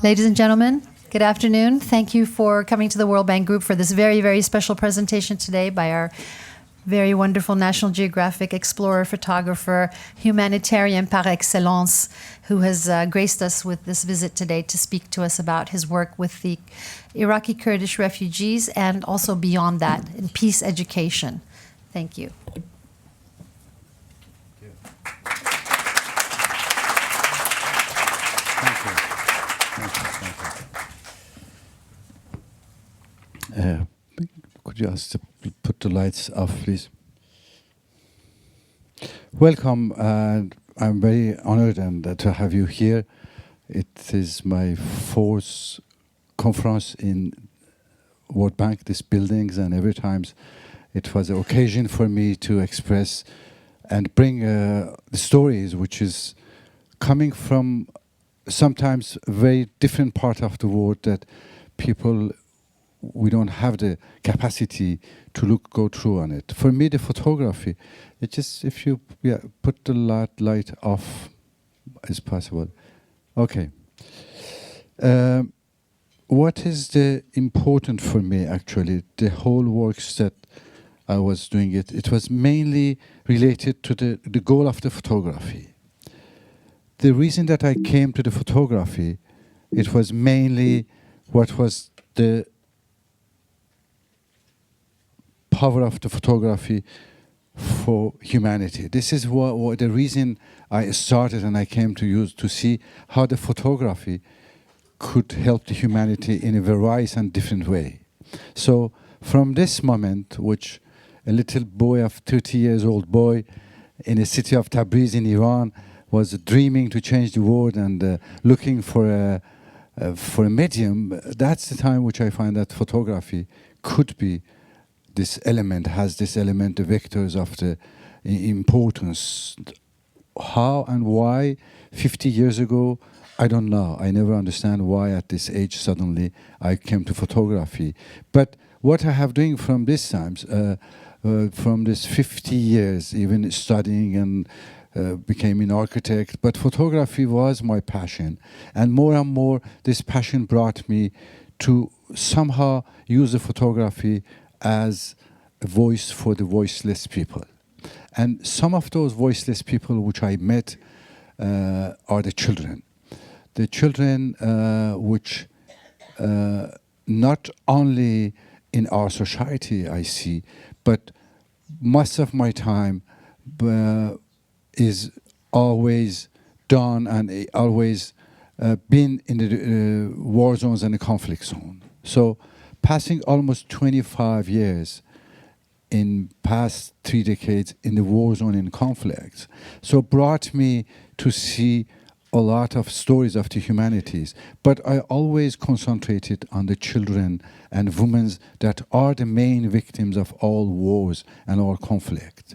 Ladies and gentlemen, good afternoon. Thank you for coming to the World Bank Group for this very, very special presentation today by our very wonderful National Geographic explorer, photographer, humanitarian par excellence, who has graced us with this visit today to speak to us about his work with the Iraqi Kurdish refugees and also beyond that in peace education. Thank you. Could you ask to put the lights off, please? Welcome, and I'm very honored to have you here. It is my fourth conference in World Bank, these buildings, and every time it was an occasion for me to express and bring the stories which is coming from sometimes a very different part of the world that people, we don't have the capacity to go through on it. For me, the photography, it just, if you put the light off as possible. Okay. What is the important for me, actually? The whole works that I was doing it was mainly related to the goal of the photography. The reason that I came to the photography, it was mainly what was the power of the photography for humanity. This is what the reason I started and I came to see how the photography could help the humanity in a various and different way. So from this moment, which a little boy of 30 years old boy in the city of Tabriz in Iran was dreaming to change the world and looking for a medium, that's the time which I find that photography could be this element, has this element, the vectors of the importance. How and why 50 years ago, I don't know. I never understand why at this age suddenly I came to photography. But what I have doing from this times, from this 50 years, even studying and became an architect, but photography was my passion. And more, this passion brought me to somehow use the photography as a voice for the voiceless people. And some of those voiceless people which I met are the children. The children which not only in our society I see, but most of my time is always done and always been in the war zones and the conflict zone. So passing almost 25 years in past 3 decades in the war zone and conflicts, so brought me to see a lot of stories of the humanities, but I always concentrated on the children and women that are the main victims of all wars and all conflict.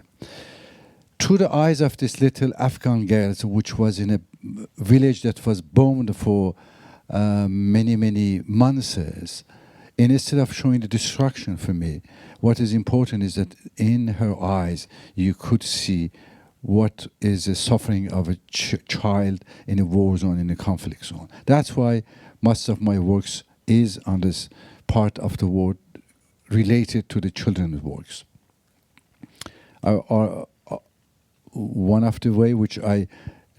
Through the eyes of this little Afghan girls, which was in a village that was bombed for many months, and instead of showing the destruction for me, what is important is that in her eyes you could see what is the suffering of a child in a war zone, in a conflict zone. That's why most of my works is on this part of the world related to the children's works. One of the way which I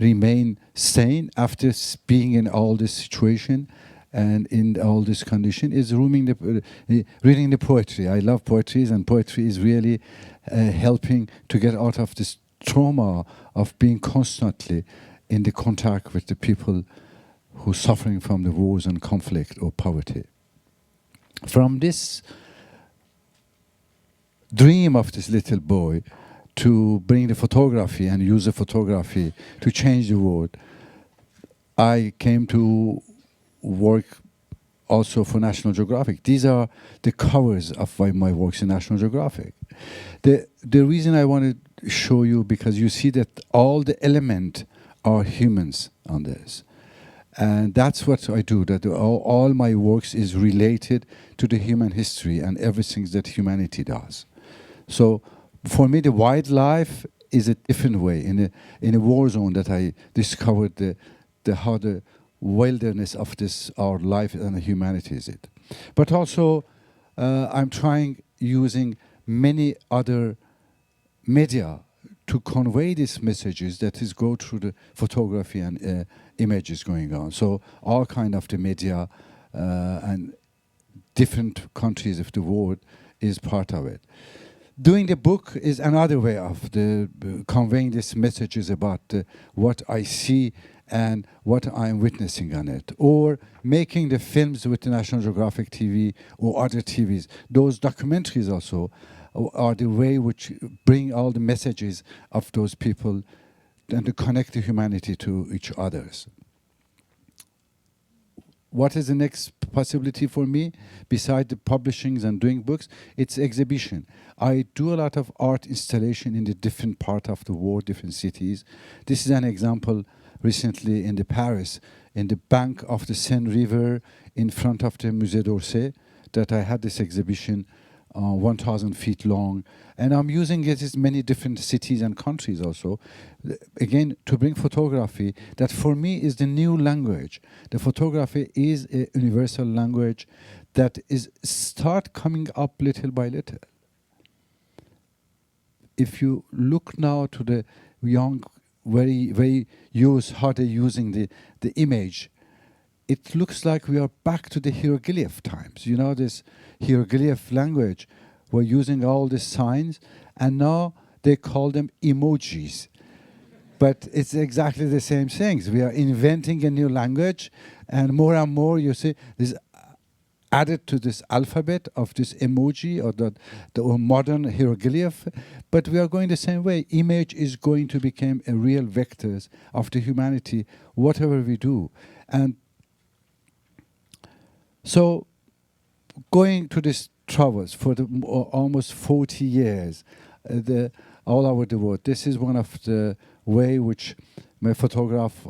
remain sane after being in all this situation and in all this condition is reading the poetry. I love poetry, and poetry is really helping to get out of this trauma of being constantly in the contact with the people who are suffering from the wars and conflict or poverty. From this dream of this little boy to bring the photography and use the photography to change the world, I came to work also for National Geographic. These are the covers of my works in National Geographic. The reason I wanted to show you, because you see that all the elements are humans on this. And that's what I do, that all my works is related to the human history and everything that humanity does. So for me, the wildlife is a different way. In a war zone that I discovered how the wilderness of this, our life and humanity is it. But also, I'm trying using many other media to convey these messages that is go through the photography and images going on. So all kind of the media and different countries of the world is part of it. Doing the book is another way of conveying these messages about what I see and what I'm witnessing on it. Or making the films with the National Geographic TV or other TVs. Those documentaries also are the way which bring all the messages of those people and to connect the humanity to each others. What is the next possibility for me beside the publishings and doing books? It's exhibition. I do a lot of art installation in the different part of the world, different cities. This is an example recently in the Paris, in the bank of the Seine River, in front of the Musée d'Orsay, that I had this exhibition 1,000 feet long. And I'm using it in many different cities and countries also. Again, to bring photography, that for me is the new language. The photography is a universal language that is start coming up little by little. If you look now to the young, very use how they're using the image, it looks like we are back to the hieroglyph times. You know, this hieroglyph language, we're using all the signs, and now they call them emojis. But it's exactly the same things. We are inventing a new language, and more you see this added to this alphabet of this emoji or the modern hieroglyph. But we are going the same way. Image is going to become a real vectors of the humanity, whatever we do. And so going to these travels for almost 40 years, all over the world, this is one of the way which my photograph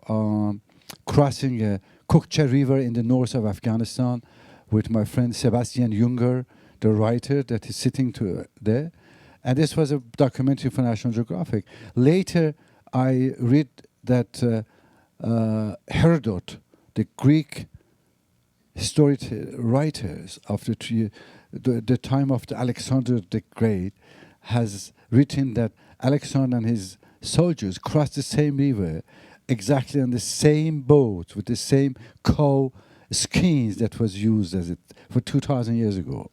crossing a Kukcha River in the north of Afghanistan with my friend Sebastian Junger, the writer that is sitting there. And this was a documentary for National Geographic. Later, I read that Herodot, the Greek historic writers of the time of the Alexander the Great, has written that Alexander and his soldiers crossed the same river exactly on the same boat with the same cow skins that was used as it for 2,000 years ago.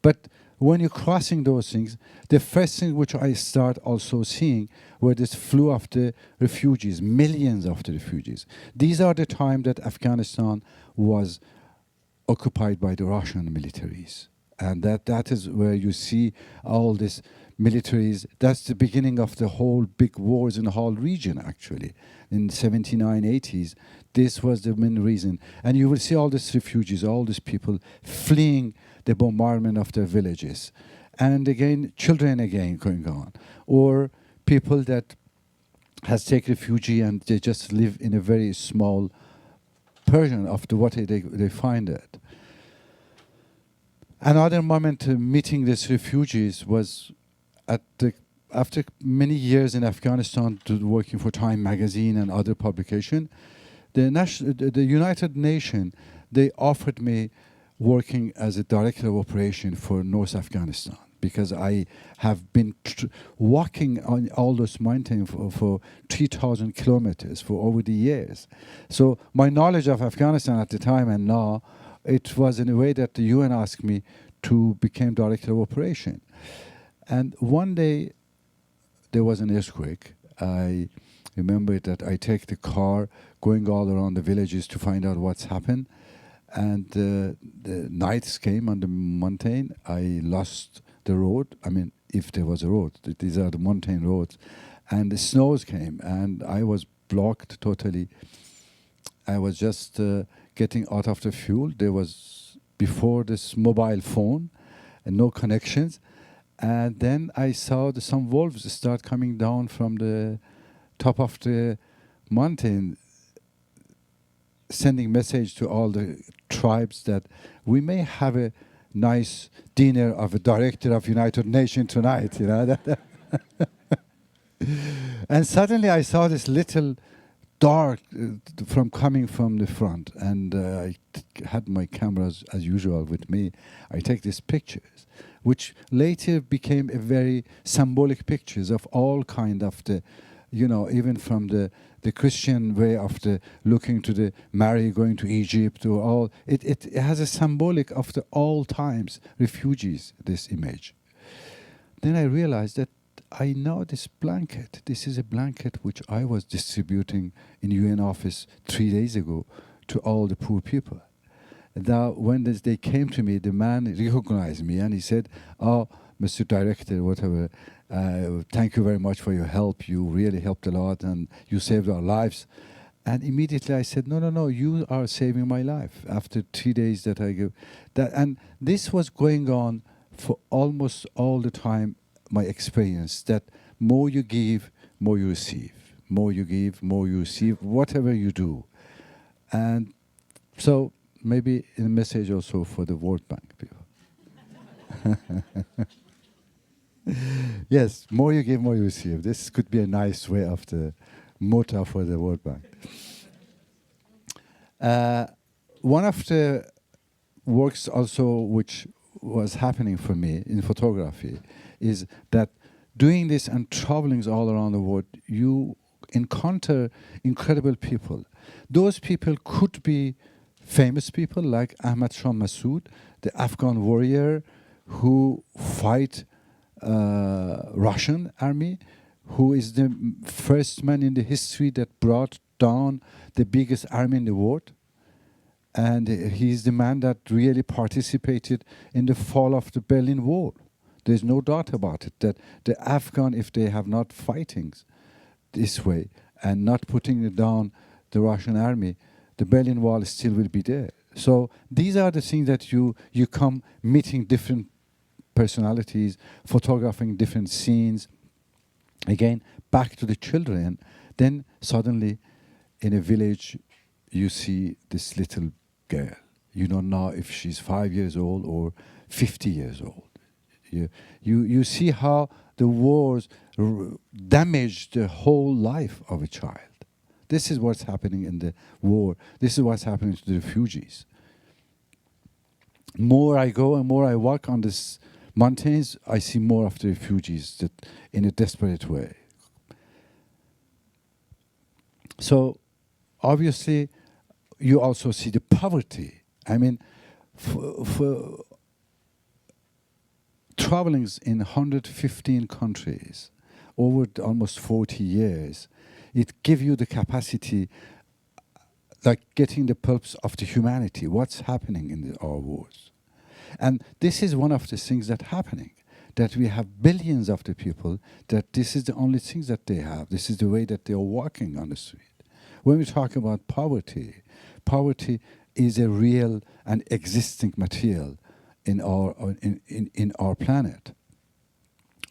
But when you're crossing those things, the first thing which I start also seeing were this flow of the refugees, millions of the refugees. These are the time that Afghanistan was occupied by the Russian militaries. And that is where you see all these militaries. That's the beginning of the whole big wars in the whole region, actually. In the 79, 80s, this was the main reason. And you will see all these refugees, all these people fleeing the bombardment of their villages. And again, children again going on. Or people that has taken refugee and they just live in a very small version of what they find it. Another moment meeting these refugees was after many years in Afghanistan working for Time magazine and other publication, the United Nations, they offered me working as a director of operation for North Afghanistan, because I have been walking on all those mountains for 3,000 kilometers for over the years. So my knowledge of Afghanistan at the time and now, it was in a way that the UN asked me to become director of operation. And one day, there was an earthquake. I remember that I take the car, going all around the villages to find out what's happened. And the nights came on the mountain. I lost the road. I mean, if there was a road. These are the mountain roads. And the snows came, and I was blocked totally. I was just getting out of the fuel. There was, before this mobile phone, and no connections. And then I saw some wolves start coming down from the top of the mountain, sending message to all the tribes that we may have a nice dinner of a director of United Nations tonight, you know. And suddenly I saw this little dark from coming from the front, and I had my cameras as usual with me. I take these pictures, which later became a very symbolic pictures of all kind of the, you know, even from the Christian way of the looking to the Mary going to Egypt or all. It has a symbolic of the all times refugees. This image. Then I realized that I know this blanket. This is a blanket which I was distributing in UN office 3 days ago to all the poor people. Now, when they came to me, the man recognized me and he said, "Oh, Mr. Director, whatever, thank you very much for your help. You really helped a lot and you saved our lives." And immediately I said, no, you are saving my life. After 3 days that I give that, and this was going on for almost all the time. My experience that more you give, more you receive. More you give, more you receive, whatever you do. And so maybe a message also for the World Bank people. Yes, more you give, more you receive. This could be a nice way of the motto for the World Bank. One of the works also which was happening for me in photography is that doing this and traveling all around the world, you encounter incredible people. Those people could be famous people like Ahmad Shah Massoud, the Afghan warrior who fight Russian army, who is the first man in the history that brought down the biggest army in the world. And he's the man that really participated in the fall of the Berlin Wall. There's no doubt about it, that the Afghan, if they have not fighting this way and not putting down the Russian army, the Berlin Wall still will be there. So these are the things that you come meeting different personalities, photographing different scenes. Again, back to the children. Then suddenly in a village, you see this little girl. You don't know if she's 5 years old or 50 years old. You see how the wars damage the whole life of a child. This is what's happening in the war. This is what's happening to the refugees. More I go and more I walk on these mountains, I see more of the refugees that in a desperate way. So obviously, you also see the poverty. I mean, for traveling in 115 countries over almost 40 years, it gives you the capacity, like getting the pulse of the humanity, what's happening in our wars. And this is one of the things that's happening, that we have billions of the people, that this is the only things that they have. This is the way that they are walking on the street. When we talk about poverty, poverty is a real and existing material in our planet.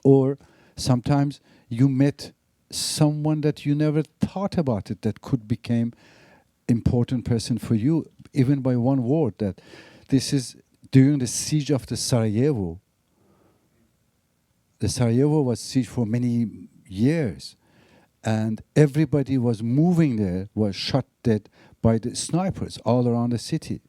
Or sometimes you met someone that you never thought about it, that could become important person for you, even by one word. That this is during the siege of the Sarajevo. The Sarajevo was sieged for many years, and everybody was moving there was shot dead by the snipers all around the city.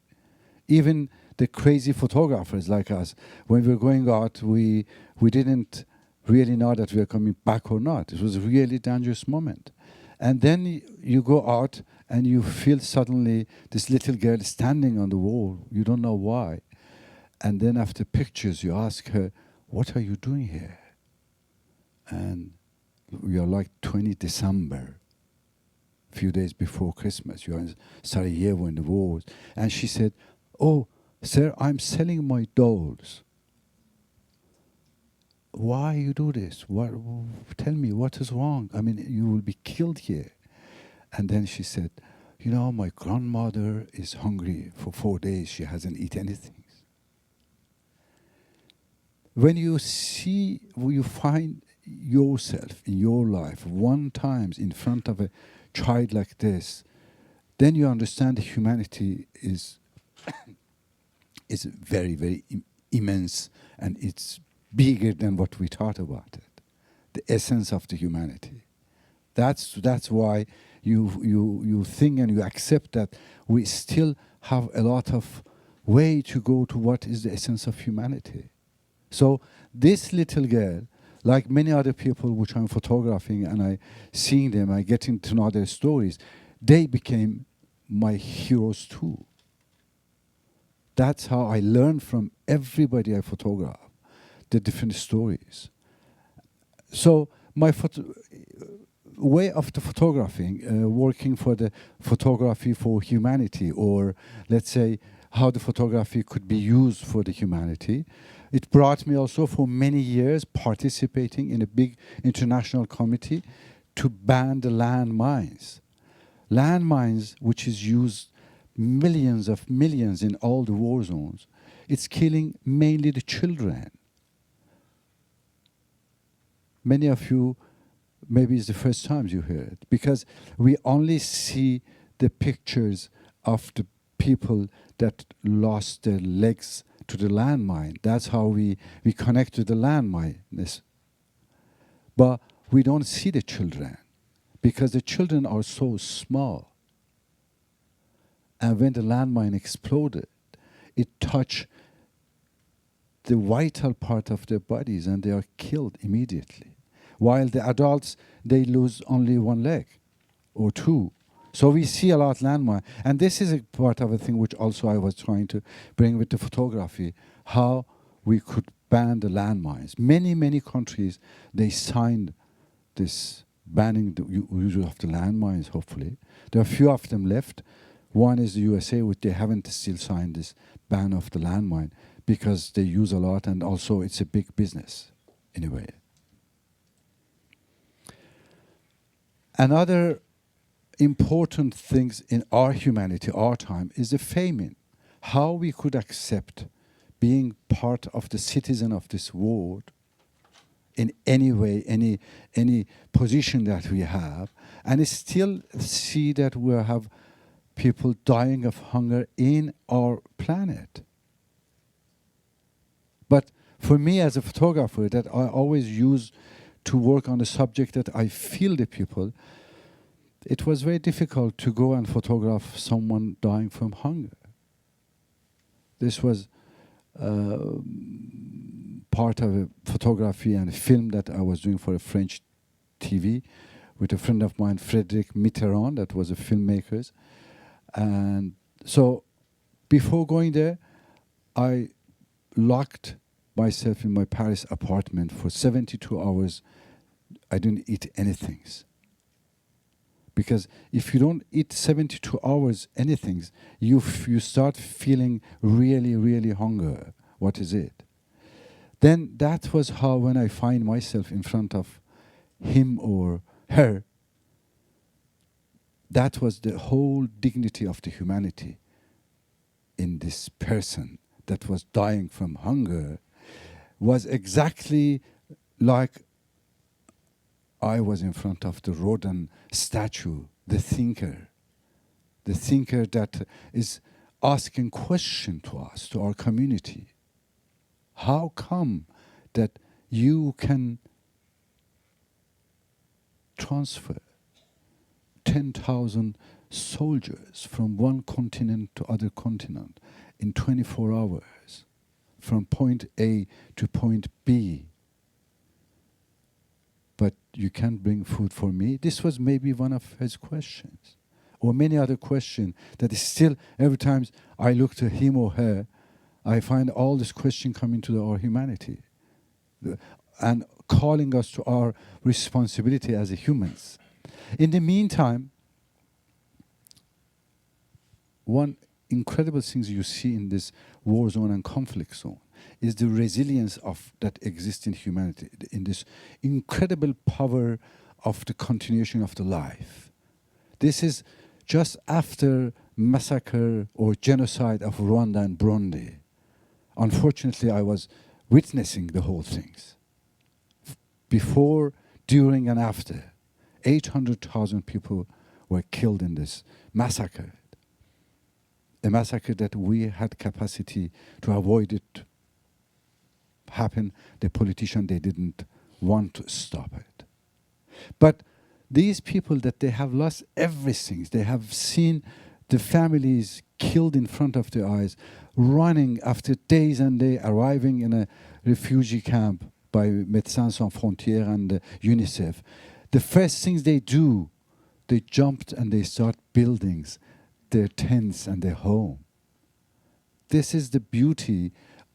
Even the crazy photographers like us, when we were going out, we didn't really know that we were coming back or not. It was a really dangerous moment. And then you go out and you feel suddenly this little girl standing on the wall. You don't know why. And then after pictures, you ask her, "What are you doing here?" And we are like 20 December, a few days before Christmas. You are in Sarajevo in the wars. And she said, "Oh, sir, I'm selling my dolls." "Why you do this? What? Tell me, what is wrong? I mean, you will be killed here." And then she said, "You know, my grandmother is hungry for 4 days. She hasn't eaten anything." When you see, when you find yourself in your life one time in front of a child like this, then you understand humanity is very, very immense, and it's bigger than what we thought about it. The essence of the humanity. That's why you think and you accept that we still have a lot of way to go to what is the essence of humanity. So this little girl, like many other people which I'm photographing and I seeing them, I getting to know their stories, they became my heroes too. That's how I learned from everybody I photograph, the different stories. So my way of the photographing, working for the photography for humanity, or let's say how the photography could be used for the humanity, it brought me also for many years participating in a big international committee to ban the landmines. Landmines, which is used millions of millions in all the war zones, it's killing mainly the children. Many of you, maybe it's the first time you hear it, because we only see the pictures of the people that lost their legs to the landmine. That's how we connect to the landmine. But we don't see the children, because the children are so small. And when the landmine exploded, it touched the vital part of their bodies and they are killed immediately. While the adults, they lose only one leg or two. So we see a lot of landmine. And this is a part of a thing which also I was trying to bring with the photography, how we could ban the landmines. Many, many countries, they signed this banning the use of the landmines, hopefully. There are a few of them left. One is the USA, which they haven't still signed this ban of the landmine because they use a lot and also it's a big business in a way. Another important things in our humanity, our time, is the famine. How we could accept being part of the citizen of this world in any way, any position that we have, and still see that we have people dying of hunger in our planet. But for me as a photographer, that I always use to work on a subject that I feel the people, it was very difficult to go and photograph someone dying from hunger. This was part of a photography and a film that I was doing for a French TV with a friend of mine, Frédéric Mitterrand, that was a filmmaker. And so before going there, I locked myself in my Paris apartment for 72 hours. I didn't eat anything. Because if you don't eat 72 hours anything, you start feeling really, really hunger. What is it? Then that was how, when I find myself in front of him or her, that was the whole dignity of the humanity in this person that was dying from hunger, was exactly like I was in front of the Rodin statue, the thinker that is asking question to us, to our community. How come that you can transfer 10,000 soldiers from one continent to other continent in 24 hours, from point A to point B, but you can't bring food for me? This was maybe one of his questions. Or many other questions that is still, every time I look to him or her, I find all this question coming to our humanity and calling us to our responsibility as humans. In the meantime, one incredible thing you see in this war zone and conflict zone is the resilience of that exists in humanity, in this incredible power of the continuation of the life. This is just after massacre or genocide of Rwanda and Burundi. Unfortunately, I was witnessing the whole things. Before, during, and after, 800,000 people were killed in this massacre. A massacre that we had capacity to avoid it happen. The politicians, they didn't want to stop it. But these people that they have lost everything, they have seen the families killed in front of their eyes, running after days and days, arriving in a refugee camp by Médecins Sans Frontières and UNICEF. The first things they do, they jumped and they start buildings, their tents and their home. This is the beauty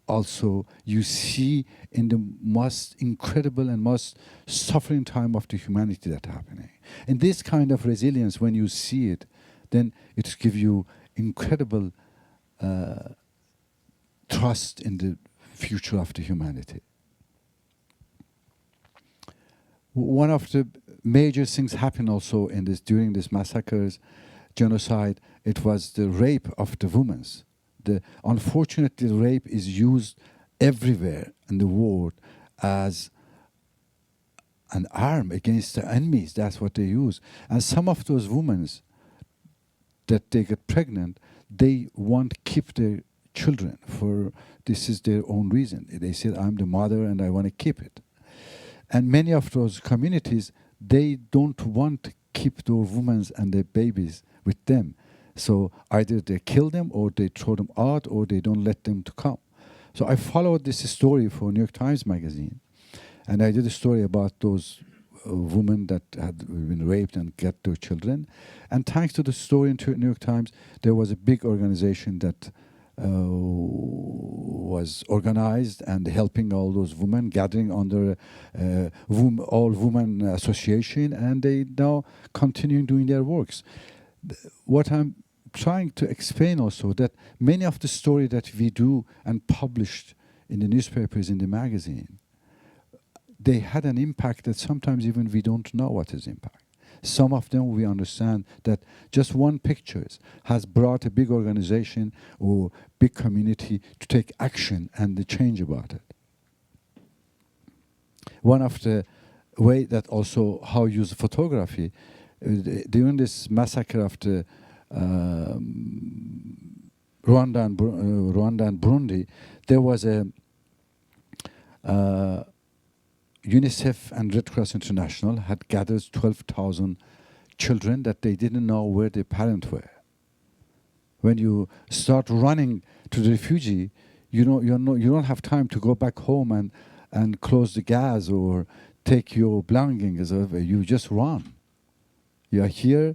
also you see in the most incredible and most suffering time of the humanity that's happening. And this kind of resilience, when you see it, then it gives you incredible trust in the future of the humanity. One of the major things happened also in this during these massacres, genocide. It was the rape of the women. Unfortunately, rape is used everywhere in the world as an arm against the enemies. That's what they use. And some of those women that they get pregnant, they want to keep their children for this is their own reason. They said, I'm the mother and I want to keep it. And many of those communities, they don't want to keep those women and their babies with them. So either they kill them or they throw them out or they don't let them to come. So I followed this story for New York Times magazine. And I did a story about those women that had been raped and get their children. And thanks to the story in New York Times, there was a big organization that was organized and helping all those women, gathering under all women association, and they now continuing doing their works. What I'm trying to explain also, that many of the story that we do and published in the newspapers, in the magazine, they had an impact that sometimes even we don't know what is impact. Some of them we understand that just one picture has brought a big organization or big community to take action and the change about it. One of the way that also how use photography, during this massacre of the Rwanda and Burundi, there was a UNICEF and Red Cross International had gathered 12,000 children that they didn't know where their parents were. When you start running to the refugee, you don't have time to go back home and close the gas or take your belongings. You just run. You are here,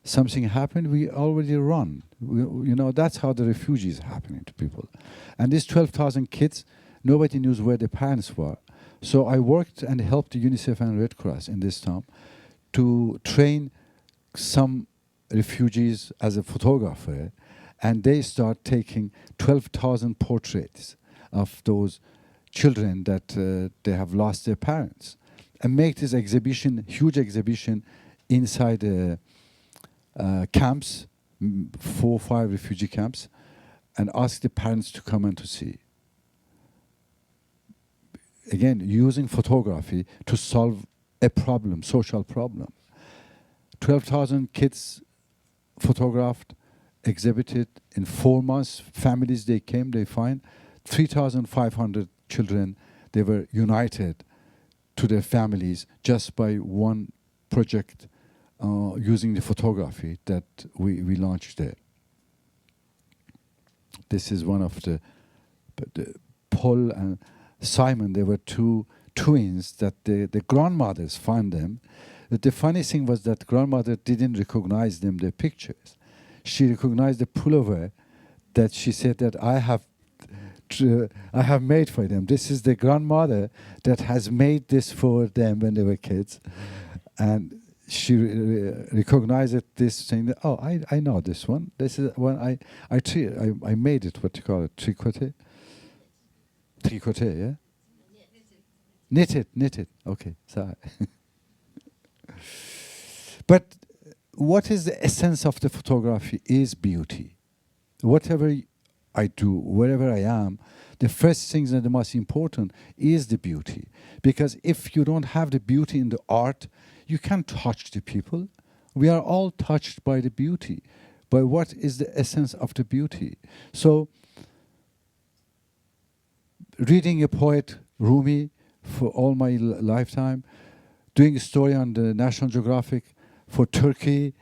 something happened, we already run. That's how the refugees happening to people. And these 12,000 kids, nobody knows where their parents were. So I worked and helped the UNICEF and Red Cross in this time to train some refugees as a photographer, and they start taking 12,000 portraits of those children that they have lost their parents, and make this exhibition, huge exhibition, inside camps, 4 or 5 refugee camps, and ask the parents to come and to see. Again, using photography to solve a problem, social problem. 12,000 kids photographed, exhibited in 4 months. Families, they came, they find 3,500 children, they were united to their families just by one project using the photography that we launched there. This is one of the Paul and Simon, they were 2 twins that the grandmothers found them. But the funny thing was that grandmother didn't recognize them, their pictures. She recognized the pullover that she said that I have made for them. This is the grandmother that has made this for them when they were kids. And she recognized this, saying that, oh, I know this one. This is one I made it, what you call it, tricoté? Tricoté, yeah? Knitted. Okay, sorry. But what is the essence of the photography is beauty. Whatever I do, wherever I am, the first thing and the most important is the beauty. Because if you don't have the beauty in the art, you can't touch the people. We are all touched by the beauty. But what is the essence of the beauty? So, reading a poet, Rumi, for all my lifetime, doing a story on the National Geographic for Turkey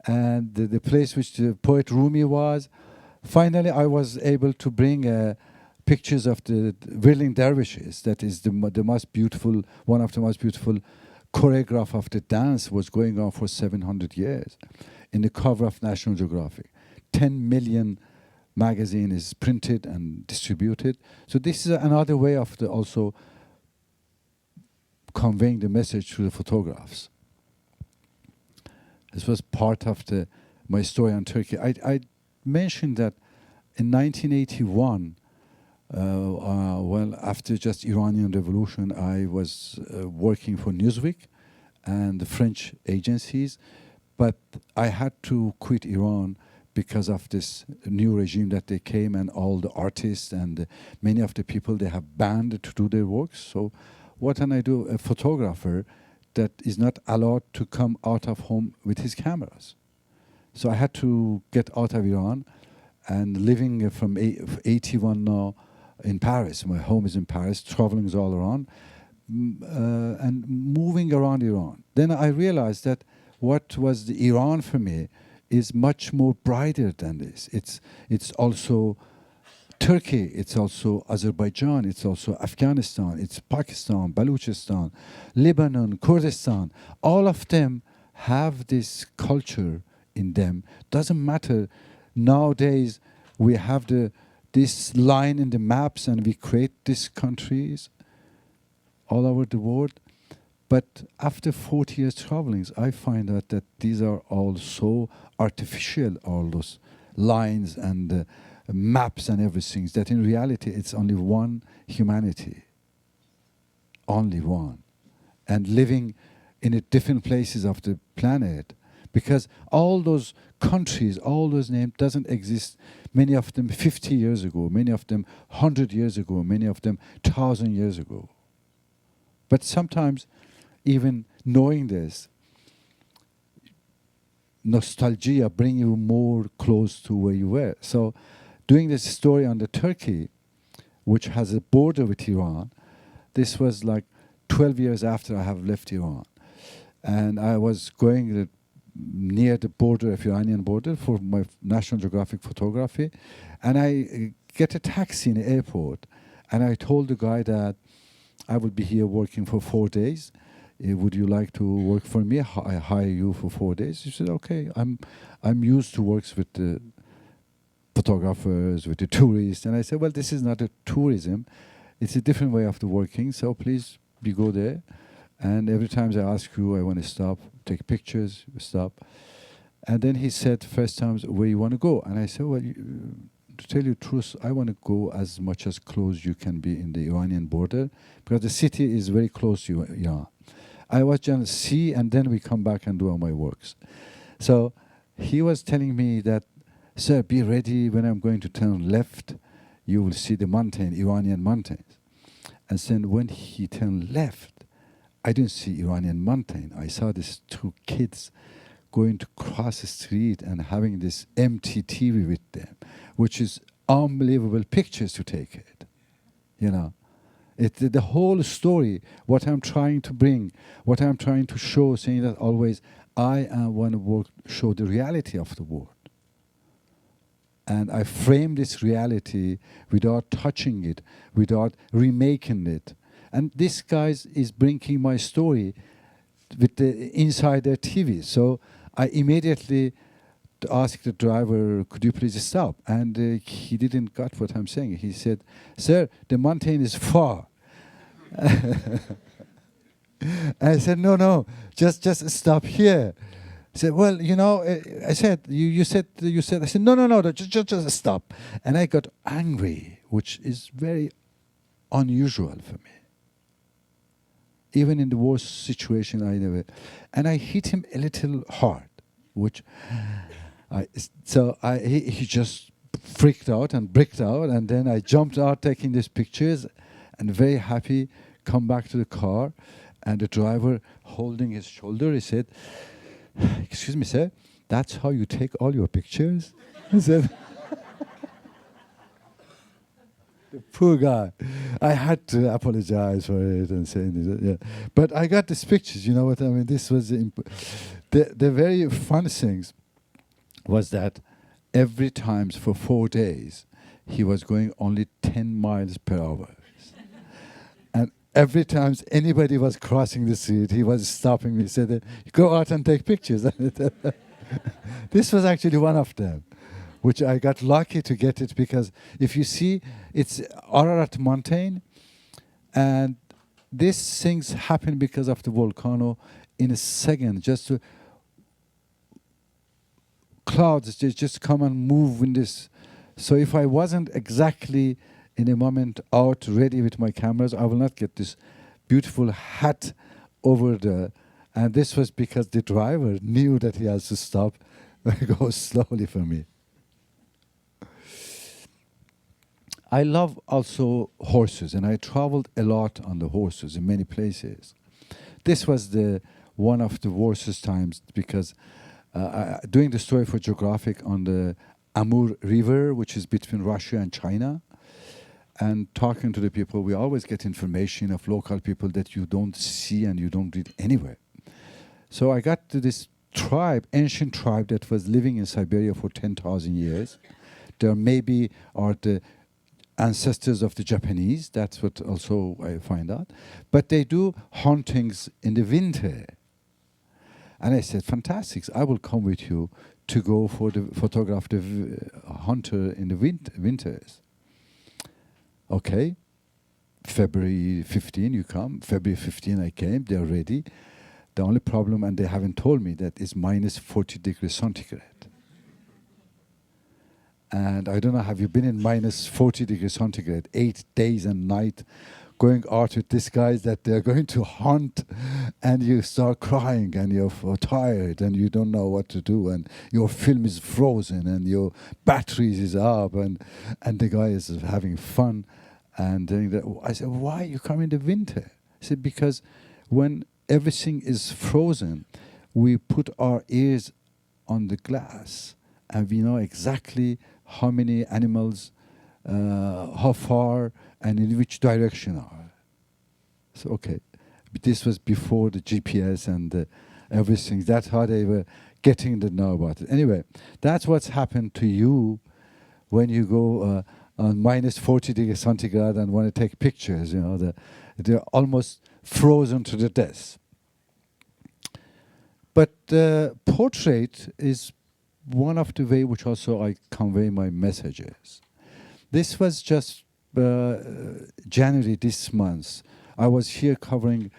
and the place which the poet Rumi was. Finally, I was able to bring pictures of the whirling dervishes. That is the most beautiful, one of the most beautiful choreograph of the dance was going on for 700 years in the cover of National Geographic. 10 million magazine is printed and distributed. So this is another way of also conveying the message through the photographs. This was part of my story on Turkey. I mentioned that in 1981, well, after just Iranian Revolution, I was working for Newsweek and the French agencies, but I had to quit Iran because of this new regime that they came, and all the artists and many of the people they have banned to do their works. So what can I do? A photographer that is not allowed to come out of home with his cameras. So I had to get out of Iran, and living from 81 now in Paris. My home is in Paris, traveling all around, and moving around Iran. Then I realized that what was the Iran for me is much more brighter than this. It's also Turkey, it's also Azerbaijan, it's also Afghanistan, it's Pakistan, Balochistan, Lebanon, Kurdistan. All of them have this culture in them. Doesn't matter. Nowadays, we have this line in the maps and we create these countries all over the world. But after 40 years traveling, I find out that these are all so artificial, all those lines and maps and everything, that in reality it's only one humanity. Only one. And living in different places of the planet, because all those countries, all those names doesn't exist. Many of them 50 years ago, many of them 100 years ago, many of them 1,000 years ago. But sometimes, even knowing this, nostalgia bring you more close to where you were. So, doing this story on the Turkey, which has a border with Iran, this was like 12 years after I have left Iran. And I was going near the border, of Iranian border, for my National Geographic photography. And I get a taxi in the airport. And I told the guy that I will be here working for 4 days. Would you like to work for me? I hire you for 4 days. He said, okay, I'm used to work with the photographers, with the tourists. And I said, well, this is not a tourism. It's a different way of the working. So please, you go there. And every time I ask you, I want to stop, take pictures, stop. And then he said, first time, where you want to go? And I said, well, to tell you the truth, I want to go as much as close you can be in the Iranian border, because the city is very close to Iran. I was going to see, and then we come back and do all my works. So he was telling me that, sir, be ready when I'm going to turn left, you will see the mountain, Iranian mountains. And then when he turned left, I didn't see Iranian mountain. I saw these two kids going to cross the street and having this empty TV with them, which is unbelievable pictures to take it, you know. The whole story, what I'm trying to bring, what I'm trying to show, saying that always, I want to show the reality of the world. And I frame this reality without touching it, without remaking it. And this guy is bringing my story with the inside their TV. So I immediately asked the driver, could you please stop? And he didn't got what I'm saying. He said, sir, the mountain is far. I said, no, just stop here. He said, well, you know, I said, you said, I said, no, just stop. And I got angry, which is very unusual for me. Even in the worst situation I never, and I hit him a little hard, which he just freaked out and bricked out, and then I jumped out taking these pictures, and very happy, come back to the car, and the driver holding his shoulder, he said, excuse me, sir, that's how you take all your pictures? He said, Poor guy. I had to apologize for it and say, yeah. But I got these pictures, you know what I mean? This was the very fun things was that every time for 4 days, he was going only 10 miles per hour. And every time anybody was crossing the street, he was stopping me, said, go out and take pictures. This was actually one of them, which I got lucky to get it, because if you see, it's Ararat Mountain, and these things happen because of the volcano in a second. Just clouds just come and move in this. So if I wasn't exactly in a moment out ready with my cameras, I will not get this beautiful hat over there. And this was because the driver knew that he has to stop and go slowly for me. I love also horses, and I traveled a lot on the horses in many places. This was one of the worstest times, because doing the story for Geographic on the Amur River, which is between Russia and China, and talking to the people, we always get information of local people that you don't see and you don't read anywhere. So I got to this tribe, ancient tribe that was living in Siberia for 10,000 years. There maybe are the ancestors of the Japanese. That's what also I find out. But they do huntings in the winter. And I said, fantastic, I will come with you to go for the photograph the hunter in the winters. Okay, February 15 you come. February 15 I came, they're ready. The only problem, and they haven't told me, that is minus 40 degrees centigrade. And I don't know, have you been in minus 40 degrees centigrade, 8 days and night, going out with these guys that they're going to hunt, and you start crying and you're tired and you don't know what to do, and your film is frozen and your batteries is up, and the guy is having fun. And I said, why you come in the winter? He said, because when everything is frozen, we put our ears on the glass and we know exactly how many animals, how far, and in which direction are. So, okay. But this was before the GPS and everything. That's how they were getting to know about it. Anyway, that's what's happened to you when you go on minus 40 degrees centigrade and want to take pictures. You know, they're almost frozen to the death. But portrait is one of the way which also I convey my messages. This was just January this month. I was here covering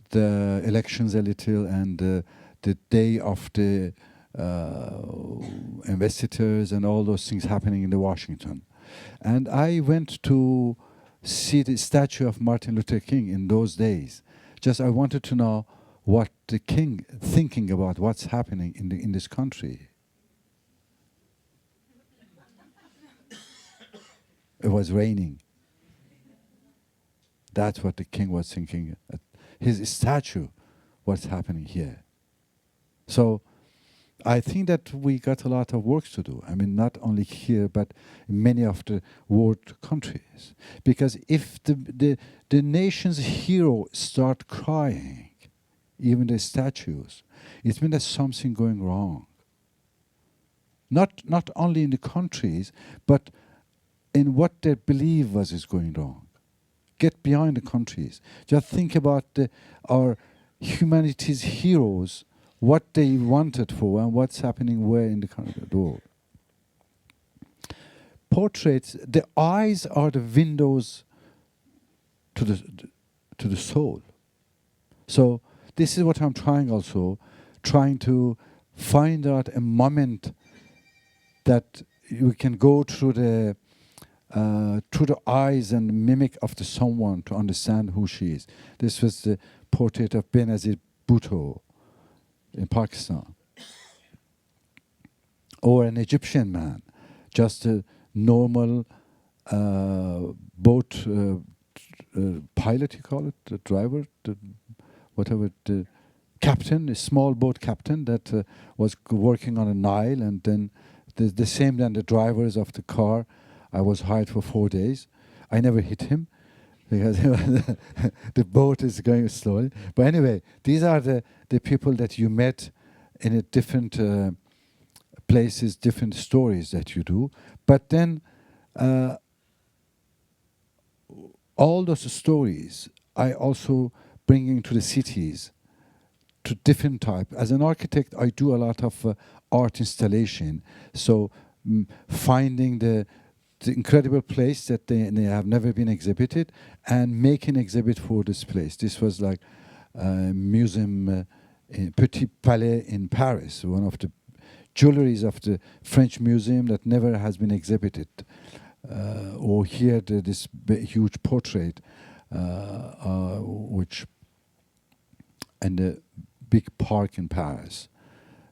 the elections a little, and the day of the investitures and all those things happening in the Washington. And I went to see the statue of Martin Luther King in those days. Just I wanted to know what the king thinking about what's happening in this country. It was raining. That's what the king was thinking. His statue, what's happening here. So I think that we got a lot of work to do. I mean, not only here, but in many of the world countries. Because if the nation's hero start crying, even the statues, it means there's something going wrong. Not only in the countries, but in what they believe is going wrong. Get behind the countries. Just think about our humanity's heroes, what they wanted for and what's happening where in the world. Portraits, the eyes are the windows to the soul. So this is what I'm trying to find out a moment that we can go through the eyes and mimic of the someone to understand who she is. This was the portrait of Benazir Bhutto in Pakistan. Or an Egyptian man, just a normal boat pilot, you call it, the driver, the captain, a small boat captain that was working on a Nile, and then the same than the drivers of the car. I was hired for 4 days. I never hit him because the boat is going slowly. But anyway, these are the people that you met in a different places, different stories that you do. But then all those stories I also bring into the cities to different type. As an architect, I do a lot of art installation. So finding the incredible place that they have never been exhibited and make an exhibit for this place. This was like a museum in Petit Palais in Paris, one of the jewelries of the French museum that never has been exhibited. Or here this huge portrait, which and the big park in Paris.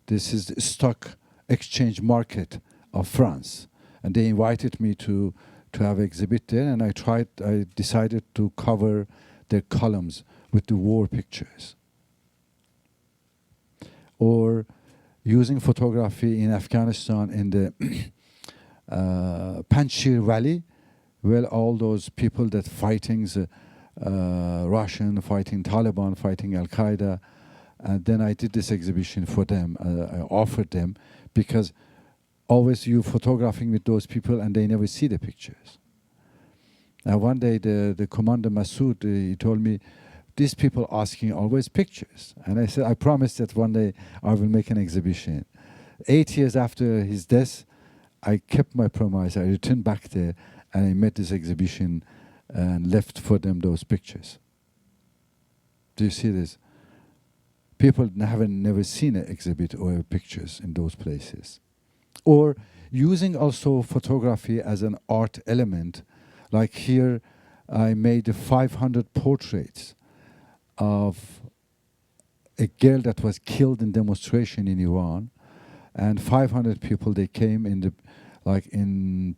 This is the stock exchange market of France, and they invited me to have exhibit there, and I decided to cover their columns with the war pictures. Or using photography in Afghanistan in the Panjshir Valley, where all those people that fighting Russian, fighting Taliban, fighting Al Qaeda, and then I did this exhibition for them. I offered them because always you photographing with those people and they never see the pictures. Now one day the commander Masood, he told me, these people asking always pictures. And I said, I promise that one day I will make an exhibition. 8 years after his death, I kept my promise. I returned back there and I made this exhibition and left for them those pictures. Do you see this? People haven't never seen an exhibit or pictures in those places. Or using also photography as an art element. Like here, I made 500 portraits of a girl that was killed in demonstration in Iran, and 500 people, they came in the in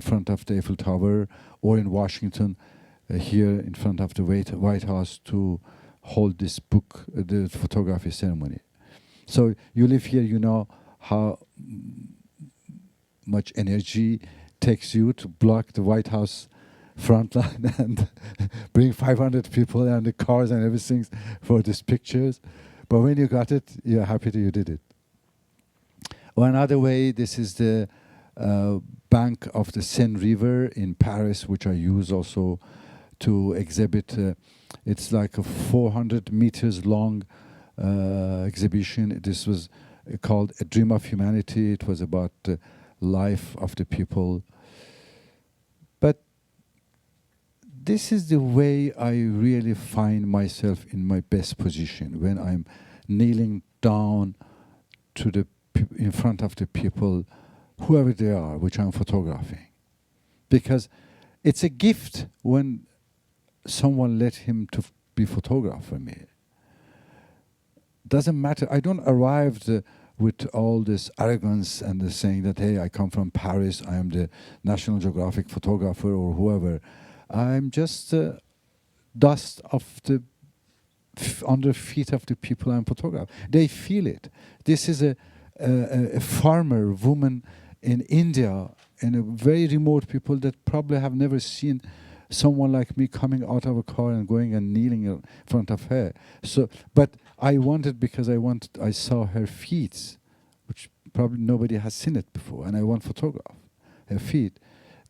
front of the Eiffel Tower, or in Washington, here in front of the White House to hold this book, the photography ceremony. So you live here, you know how much energy takes you to block the White House front line and bring 500 people and the cars and everything for these pictures. But when you got it, you're happy that you did it. Or another way, this is the bank of the Seine River in Paris, which I use also to exhibit. It's like a 400 meters long exhibition. This was called A Dream of Humanity. It was about the life of the people. But this is the way I really find myself in my best position, when I'm kneeling down to the in front of the people, whoever they are, which I'm photographing. Because it's a gift when someone let him to be photographed for me. Doesn't matter. I don't arrive with all this arrogance and the saying that, hey, I come from Paris, I am the National Geographic photographer or whoever. I'm just dust of the under feet of the people I'm photographing. They feel it. This is a farmer woman in India, and a very remote people that probably have never seen someone like me coming out of a car and going and kneeling in front of her. So, but I wanted, because I saw her feet, which probably nobody has seen it before, and I want to photograph her feet.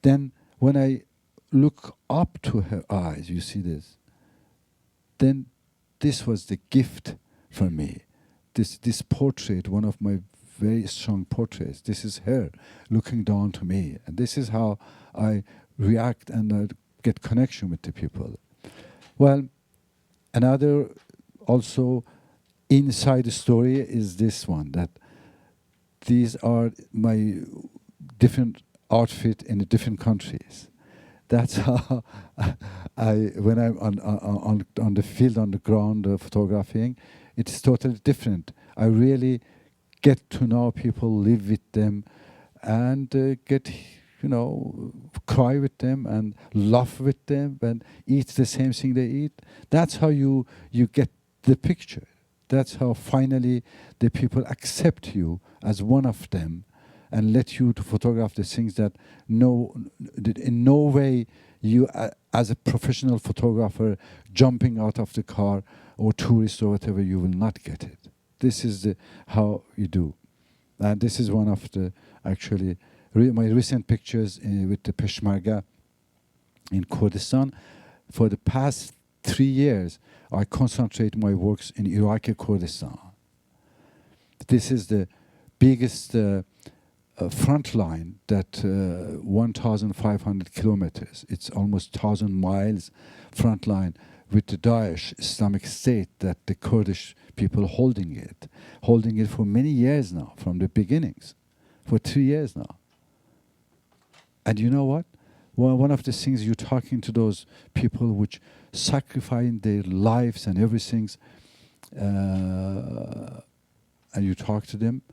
Then when I look up to her eyes, you see this, then this was the gift for me. This portrait, one of my very strong portraits, this is her looking down to me. And this is how I react and I get connection with the people. Well, another also inside the story is this one, that these are my different outfit in the different countries. That's how when I'm on the field, on the ground, photographing, it's totally different. I really get to know people, live with them, and get, cry with them and laugh with them and eat the same thing they eat. That's how you get the picture. That's how finally the people accept you as one of them, and let you to photograph the things that in no way you as a professional photographer jumping out of the car or tourist or whatever, you will not get it. This is how you do. And this is one of the actually my recent pictures with the Peshmerga in Kurdistan. For the past 3 years, I concentrate my works in Iraki Kurdistan. This is the biggest front line that 1,500 kilometers. It's almost 1,000 miles front line with the Daesh Islamic State, that the Kurdish people holding it for many years now, from the beginnings, for 3 years now. And you know what? Well, one of the things, you're talking to those people which sacrificing their lives and everything, and you talk to them,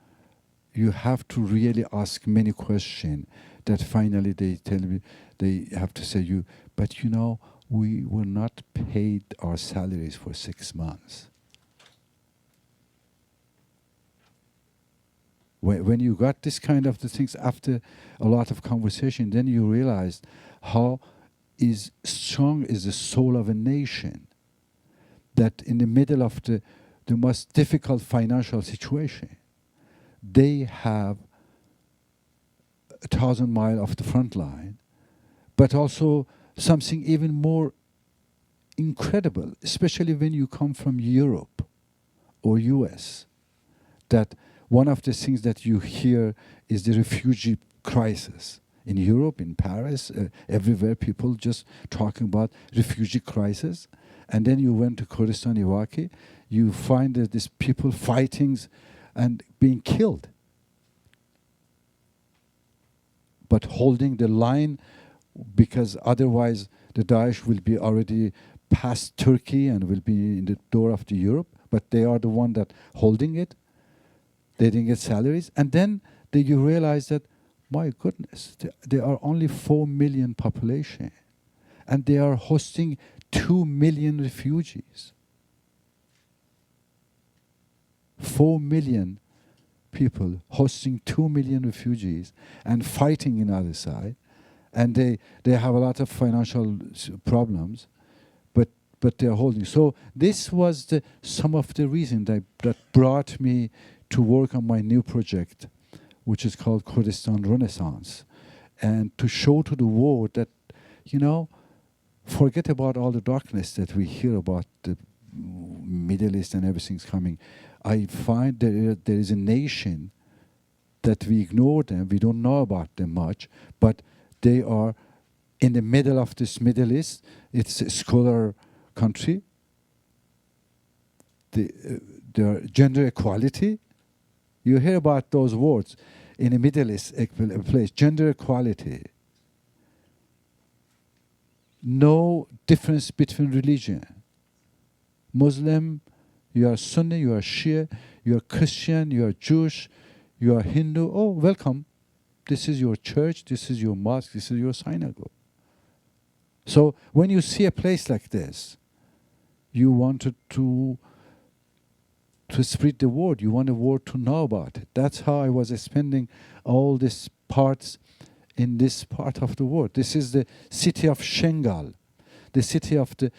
you have to really ask many questions that finally they tell me, they have to say you, but you know, we were not paid our salaries for 6 months. When you got this kind of the things after a lot of conversation, then you realize how strong is the soul of a nation, that in the middle of the most difficult financial situation, they have 1,000 miles of the front line, but also something even more incredible, especially when you come from Europe or US, that one of the things that you hear is the refugee crisis. In Europe, in Paris, everywhere, people just talking about refugee crisis. And then you went to Kurdistan, Iraqi, you find that these people fighting and being killed, but holding the line, because otherwise the Daesh will be already past Turkey and will be in the door of the Europe, but they are the one that holding it. They didn't get salaries. And then you realize that, my goodness, there are only 4 million population, and they are hosting 2 million refugees. 4 million people hosting 2 million refugees and fighting on the other side. And they have a lot of financial problems, but they're holding. So this was some of the reason that brought me to work on my new project, which is called Kurdistan Renaissance, and to show to the world that, you know, forget about all the darkness that we hear about the Middle East and everything's coming. I find there is a nation that we ignore them, we don't know about them much, but they are in the middle of this Middle East. It's a scholar country. Their gender equality. You hear about those words in the Middle East place, gender equality. No difference between religion. Muslim, you are Sunni, you are Shia, you are Christian, you are Jewish, you are Hindu. Oh, welcome. This is your church, this is your mosque, this is your synagogue. So when you see a place like this, you wanted to spread the word. You want the world to know about it. That's how I was spending all these parts in this part of the world. This is the city of Shengal, the city of the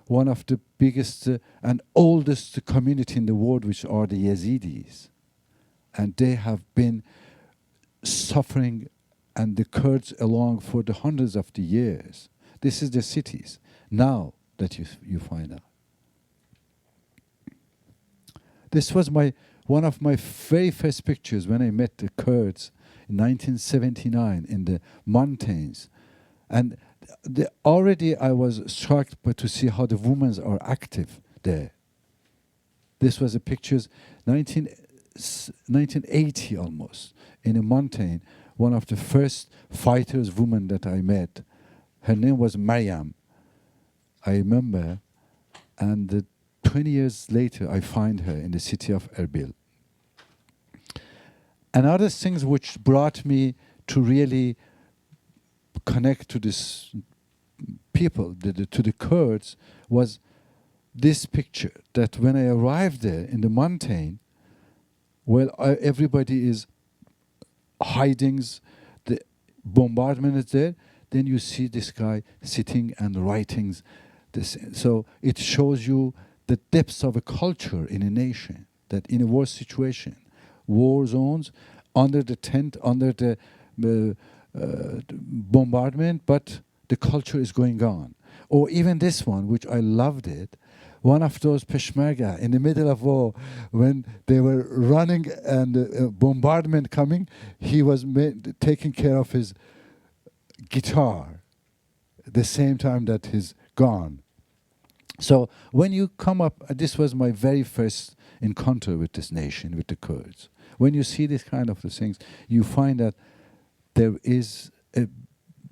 one of the biggest and oldest community in the world, which are the Yazidis. And they have been suffering, and the Kurds along for the hundreds of the years. This is the cities now that you find out. This was one of my very first pictures when I met the Kurds in 1979 in the mountains. And already I was shocked to see how the women are active there. This was a pictures 1980 almost, in a mountain. One of the first fighters women that I met, her name was Mariam, I remember. And 20 years later, I find her in the city of Erbil. Another things which brought me to really connect to this people, to the Kurds, was this picture, that when I arrived there in the mountain, well, everybody is hidings, the bombardment is there. Then you see this guy sitting and writing. So it shows you the depths of a culture in a nation, that in a war situation, war zones, under the tent, under the bombardment, but the culture is going on. Or even this one, which I loved it, one of those Peshmerga in the middle of war, when they were running and bombardment coming, he was taking care of his guitar at the same time that he's gone. So when you come up, this was my very first encounter with this nation, with the Kurds. When you see this kind of things, you find that there is a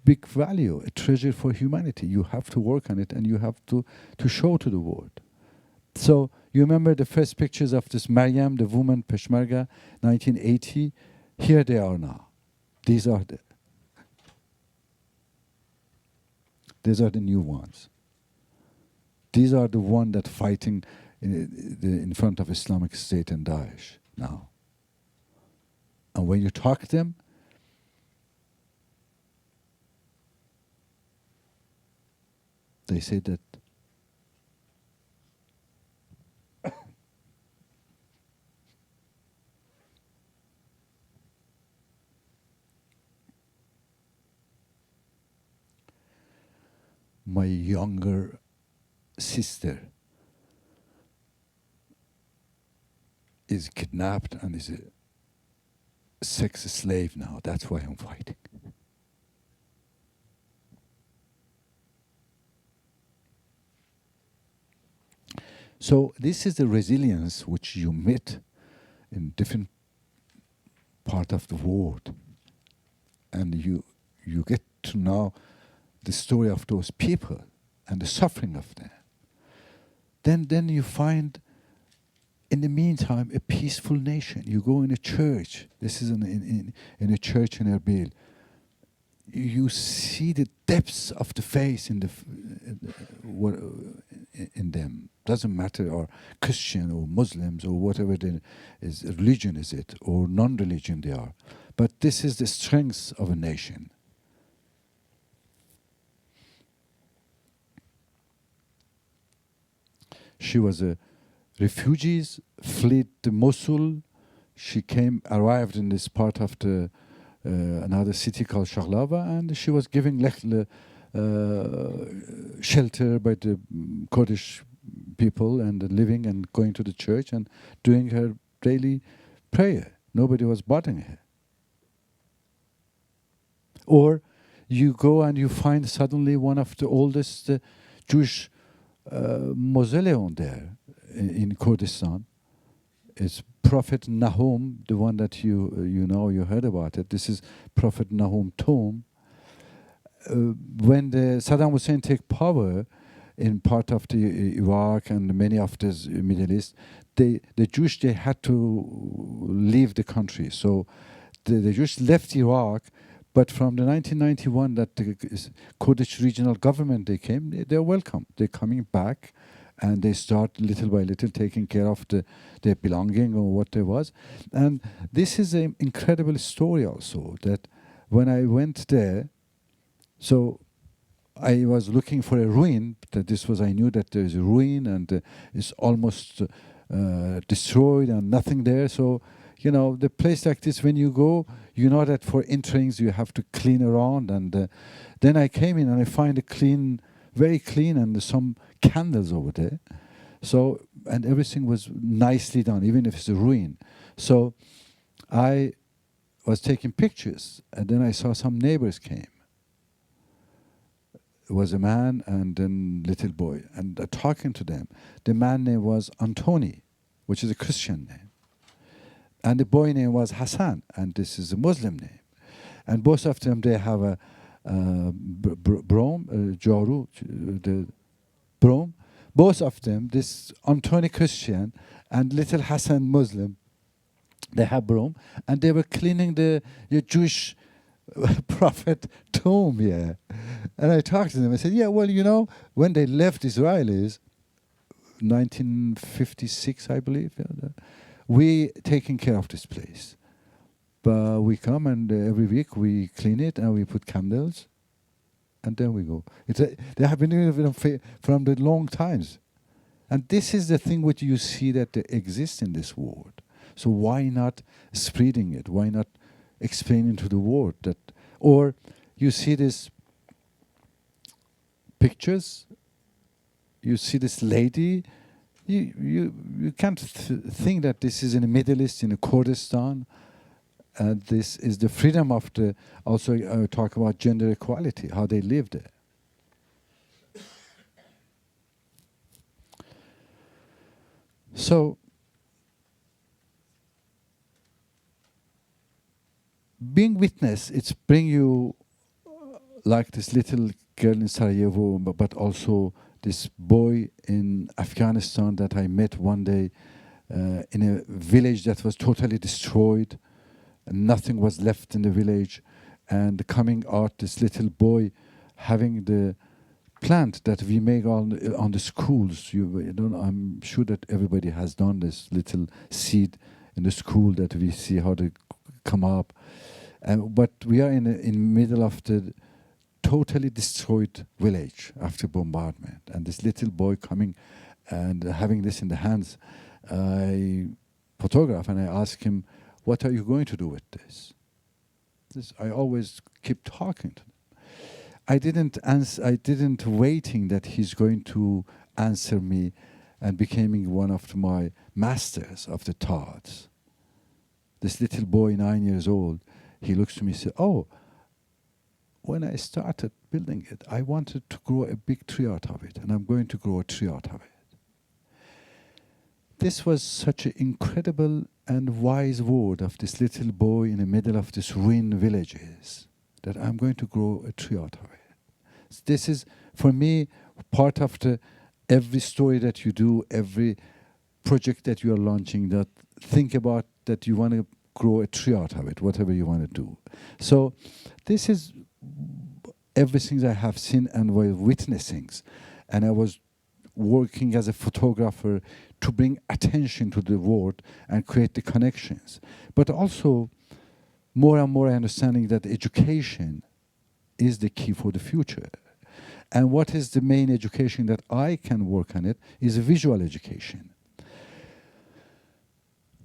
big value, a treasure for humanity. You have to work on it, and you have to show to the world. So you remember the first pictures of this Maryam, the woman Peshmerga, 1980. Here they are now. These are the new ones. These are the ones that fighting in front of Islamic State and Daesh now. And when you talk to them, they say that my younger sister is kidnapped and is a sex slave now. That's why I'm fighting. So this is the resilience which you meet in different part of the world, and you get to know the story of those people and the suffering of them. Then you find, in the meantime, a peaceful nation. You go in a church. This is in a church in Erbil. You see the depths of the faith in them. Doesn't matter, or Christian or Muslims or whatever religion is it, or non-religion they are. But this is the strength of a nation. She was a refugee, fled to Mosul. She arrived in this part of the another city called Sharlava, and she was giving shelter by the Kurdish people and living and going to the church and doing her daily prayer. Nobody was bothering her. Or you go and you find suddenly one of the oldest Jewish mausoleum there in Kurdistan. It's Prophet Nahum, the one that you heard about it. This is Prophet Nahum tomb. When Saddam Hussein take power in part of the Iraq and many of the Middle East, the Jewish, they had to leave the country. So the Jews left Iraq, but from the 1991 that the Kurdish regional government they came, they're welcome. They're coming back, and they start little by little taking care of their belonging or what there was. And this is an incredible story also, that when I went there, so I was looking for a ruin. I knew that there's a ruin and it's almost destroyed and nothing there. So, the place like this, when you go, you know that for entrings you have to clean around. And then I came in and I find it clean, very clean, and there's some candles over there. So, and everything was nicely done, even if it's a ruin. So I was taking pictures, and then I saw some neighbors came. It was a man and then little boy, and talking to them. The man name was Antoni, which is a Christian name. And the boy name was Hassan, and this is a Muslim name. And both of them, they have a Brom, Jaru, the Brom. Both of them, this Antoni Christian and little Hassan Muslim, they have Brom, and they were cleaning the Jewish prophet tomb, yeah. And I talked to them. I said, yeah, well, when they left Israelis, 1956, I believe, we taking care of this place. But we come and every week we clean it and we put candles, and then we go. They have been doing it from the long times. And this is the thing which you see that exists in this world. So why not spreading it? Why not explaining to the world that? Or you see these pictures, you see this lady, you can't think that this is in the Middle East, in the Kurdistan. This is the freedom of the, also talk about gender equality, how they live there. So, being witness, it's bring you like this little girl in Sarajevo, but also this boy in Afghanistan that I met one day in a village that was totally destroyed. And nothing was left in the village. And coming out, this little boy having the plant that we make on the schools. I'm sure that everybody has done this little seed in the school that we see how they come up. But we are in the middle of the totally destroyed village after bombardment. And this little boy coming and having this in the hands, I photograph and I ask him, what are you going to do with this? I always keep talking to him. I didn't waiting that he's going to answer me and becoming one of my masters of the thoughts. This little boy, 9 years old, he looks to me and says, oh, when I started building it, I wanted to grow a big tree out of it, and I'm going to grow a tree out of it. This was such an incredible and wise word of this little boy in the middle of these ruined villages, that I'm going to grow a tree out of it. This is, for me, part of every story that you do, every project that you are launching, that think about that you want to grow a tree out of it, whatever you want to do. So this is everything I have seen and was witnessing. And I was working as a photographer to bring attention to the world and create the connections. But also, more and more understanding that education is the key for the future. And what is the main education that I can work on it is visual education.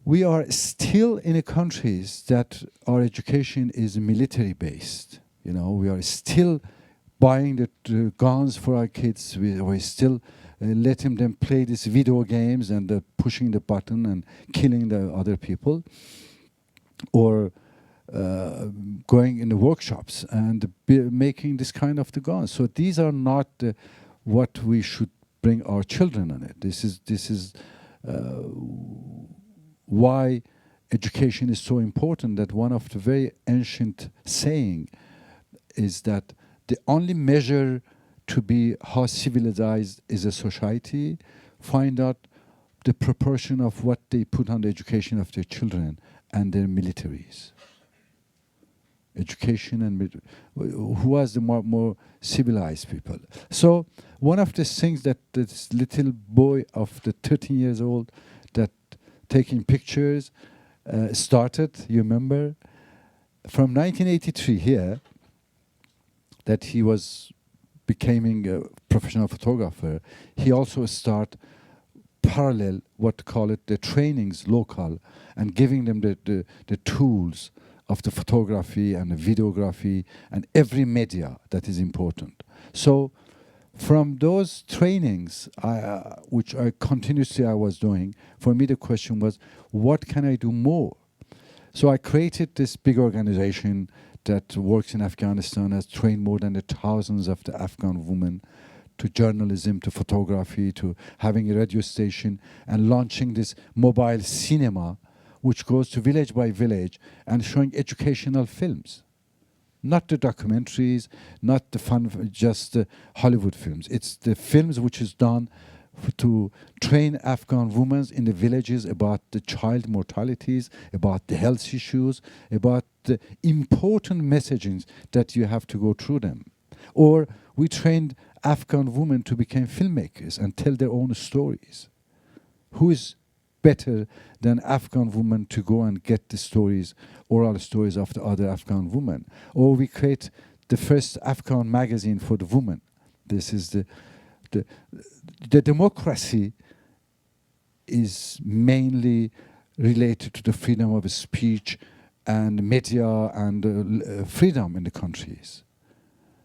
We are still in countries that our education is military-based. We are still buying the guns for our kids. We still letting them play these video games and pushing the button and killing the other people, or going in the workshops and making this kind of the guns. So these are not what we should bring our children on it. This is why education is so important, that one of the very ancient saying is that the only measure to be how civilized is a society, find out the proportion of what they put on the education of their children and their militaries. Education and who was the more civilized people. So one of the things that this little boy of the 13 years old that taking pictures started, you remember, from 1983 here, that he was becoming a professional photographer, he also start parallel, what call it, the trainings local, and giving them the tools of the photography and the videography and every media that is important. So from those trainings, which I continuously was doing, for me the question was, what can I do more? So I created this big organization that works in Afghanistan, has trained more than thousands of the Afghan women to journalism, to photography, to having a radio station, and launching this mobile cinema, which goes to village by village and showing educational films. Not the documentaries, not the fun, just the Hollywood films. It's the films which is done to train Afghan women in the villages about the child mortalities, about the health issues, about the important messaging that you have to go through them. Or we trained Afghan women to become filmmakers and tell their own stories. Who is better than Afghan women to go and get the stories, oral stories of the other Afghan women. Or we create the first Afghan magazine for the women. This is the democracy is mainly related to the freedom of speech and media and freedom in the countries.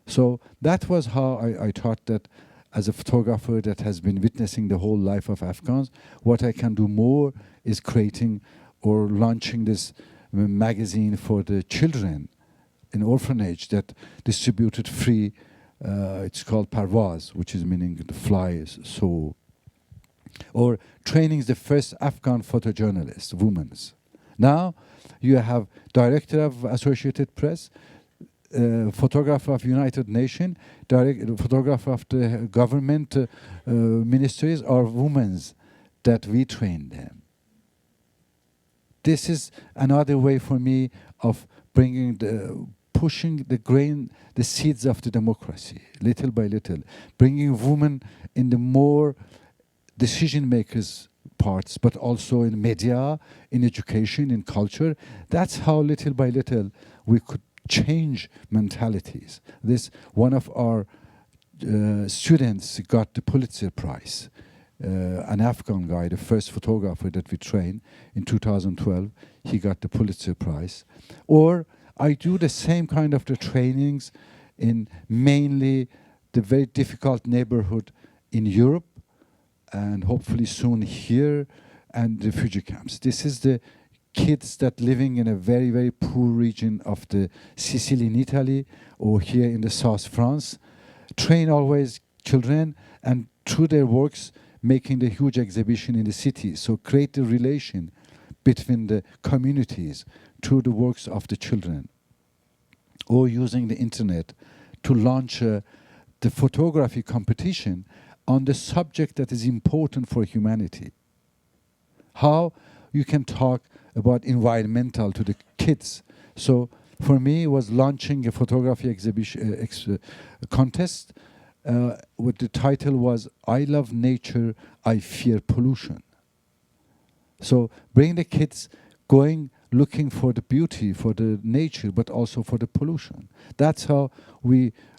So that was how I thought that as a photographer that has been witnessing the whole life of Afghans, what I can do more is creating or launching this magazine for the children in orphanage that distributed free. It's called Parvaz, which is meaning the flies. So, or training the first Afghan photojournalist, women's. Now you have director of Associated Press, photographer of United Nations, photographer of the government ministries are women's that we train them. This is another way for me of bringing pushing the seeds of the democracy, little by little, bringing women in the more decision makers parts, but also in media, in education, in culture. That's how little by little we could change mentalities. This one of our students got the Pulitzer Prize, an Afghan guy, the first photographer that we trained in 2012. He got the Pulitzer Prize. Or I do the same kind of the trainings in mainly the very difficult neighborhood in Europe and hopefully soon here and refugee camps. This is the kids that living in a very, very poor region of the Sicily in Italy or here in the South France. Train always children and through their works making the huge exhibition in the city. So create the relation between the communities through the works of the children. Or using the internet to launch the photography competition on the subject that is important for humanity. How you can talk about environmental to the kids. So for me, it was launching a photography exhibition contest with the title was "I love nature, I fear pollution." So bring the kids going looking for the beauty, for the nature, but also for the pollution. That's how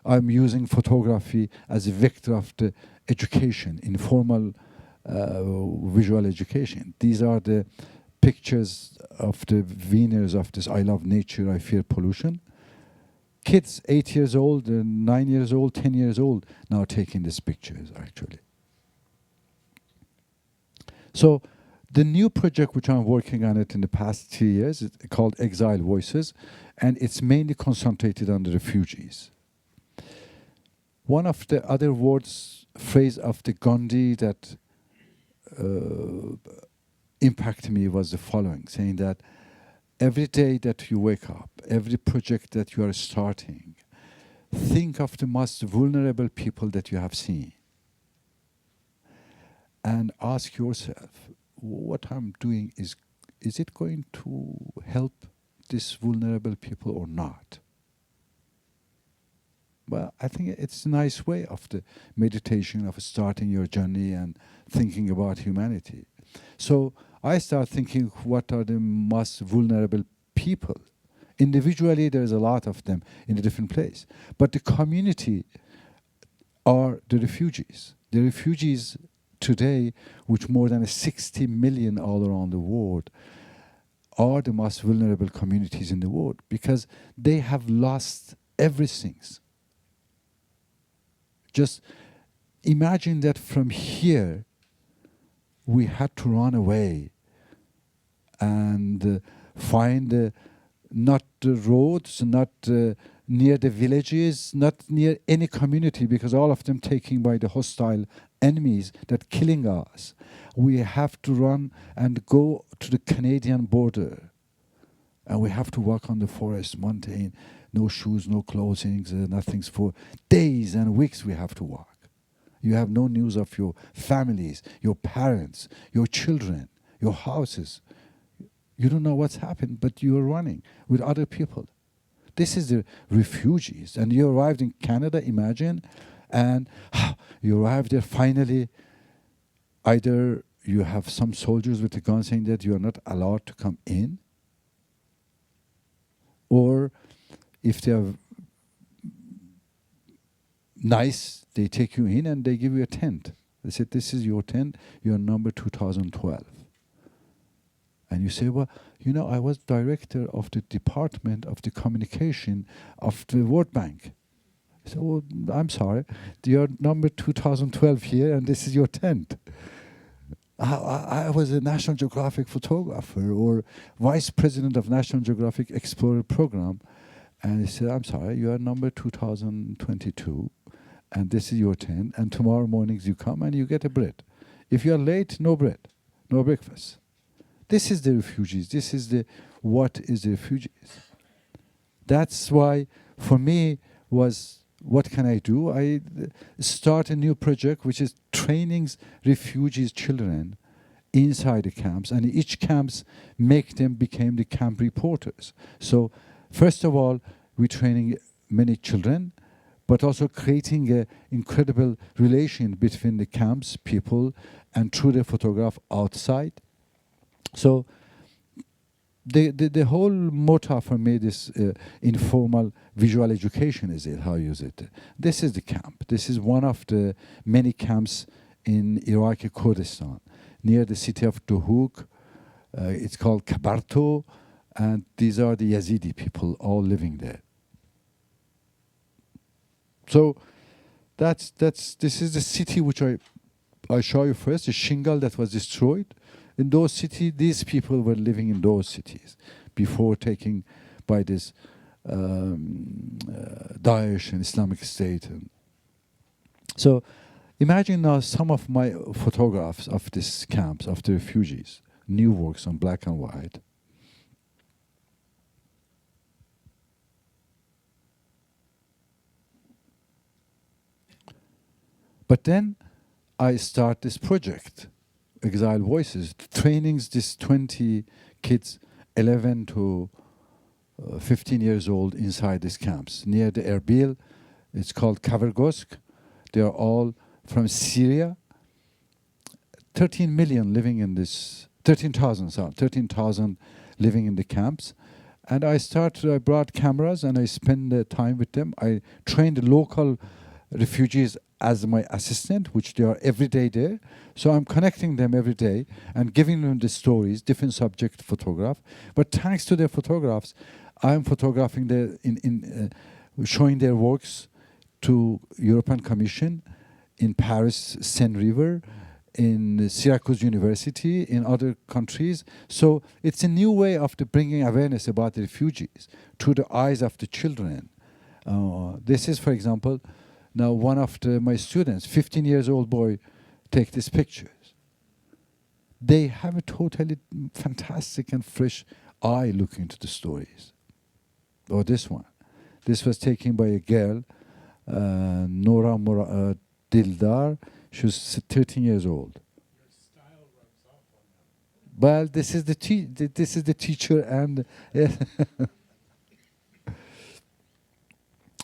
I'm using photography as a vector of the education, informal visual education. These are the pictures of the winners of this I love nature, I fear pollution. Kids 8 years old, 9 years old, 10 years old now taking these pictures actually. So the new project which I'm working on it in the past 3 years is called Exile Voices, and it's mainly concentrated on the refugees. One of the other phrase of the Gandhi that impacted me was the following, saying that every day that you wake up, every project that you are starting, think of the most vulnerable people that you have seen and ask yourself, what I'm doing is it going to help these vulnerable people or not? Well, I think it's a nice way of the meditation of starting your journey and thinking about humanity. So I start thinking, what are the most vulnerable people? Individually, there's a lot of them in a different place. But the community are the refugees. The refugees today, which more than 60 million all around the world, are the most vulnerable communities in the world because they have lost everything. Just imagine that from here, we had to run away and find not the roads, not near the villages, not near any community, because all of them taken by the hostile enemies that killing us. We have to run and go to the Canadian border, and we have to walk on the forest, mountain, no shoes, no clothing, nothing for days and weeks we have to walk. You have no news of your families, your parents, your children, your houses. You don't know what's happened, but you are running with other people. This is the refugees. And you arrived in Canada, imagine, and you arrived there finally, either you have some soldiers with a gun saying that you are not allowed to come in, or if they are nice, they take you in and they give you a tent. They said, this is your tent, you're number 2012. And you say, well, you know, I was director of the department of the communication of the World Bank. I said, well, I'm sorry, you're number 2012 here and this is your tent. I was a National Geographic photographer or vice president of National Geographic Explorer program. And he said, I'm sorry, you are number 2022 and this is your tent, and tomorrow mornings you come and you get a bread. If you are late, no bread, no breakfast. This is the refugees. This is the what is the refugees. That's why for me was, what can I do? I start a new project which is training refugees children inside the camps, and each camps make them become the camp reporters. So first of all, we're training many children, but also creating an incredible relation between the camps people and through the photograph outside. So the whole motto for me, this informal visual education is it, how you use it. This is the camp. This is one of the many camps in Iraki Kurdistan, near the city of Duhok. It's called Kabarto, and these are the Yazidi people all living there. So this is the city which I show you first, the shingle that was destroyed. In those cities, these people were living in those cities before taking by this Daesh and Islamic State. So imagine now some of my photographs of these camps, of the refugees, new works on black and white. But then I start this project, Exile Voices, trainings these 20 kids, 11 to 15 years old, inside these camps. Near the Erbil, it's called Kavergosk. They are all from Syria. 13 million living in this, 13,000 living in the camps. And I brought cameras and I spend the time with them. I trained the local refugees as my assistant, which they are every day there. So I'm connecting them every day and giving them the stories, different subject photograph. But thanks to their photographs, I'm photographing showing their works to European Commission in Paris, Seine River, in Syracuse University, in other countries. So it's a new way of bringing awareness about the refugees through the eyes of the children. This is, for example, now one of my students, 15 years old boy, take these pictures. They have a totally fantastic and fresh eye looking into the stories. Or this one. This was taken by a girl, Nora Dildar. She was 13 years old. Your style rubs off on them. Well, this is the teacher and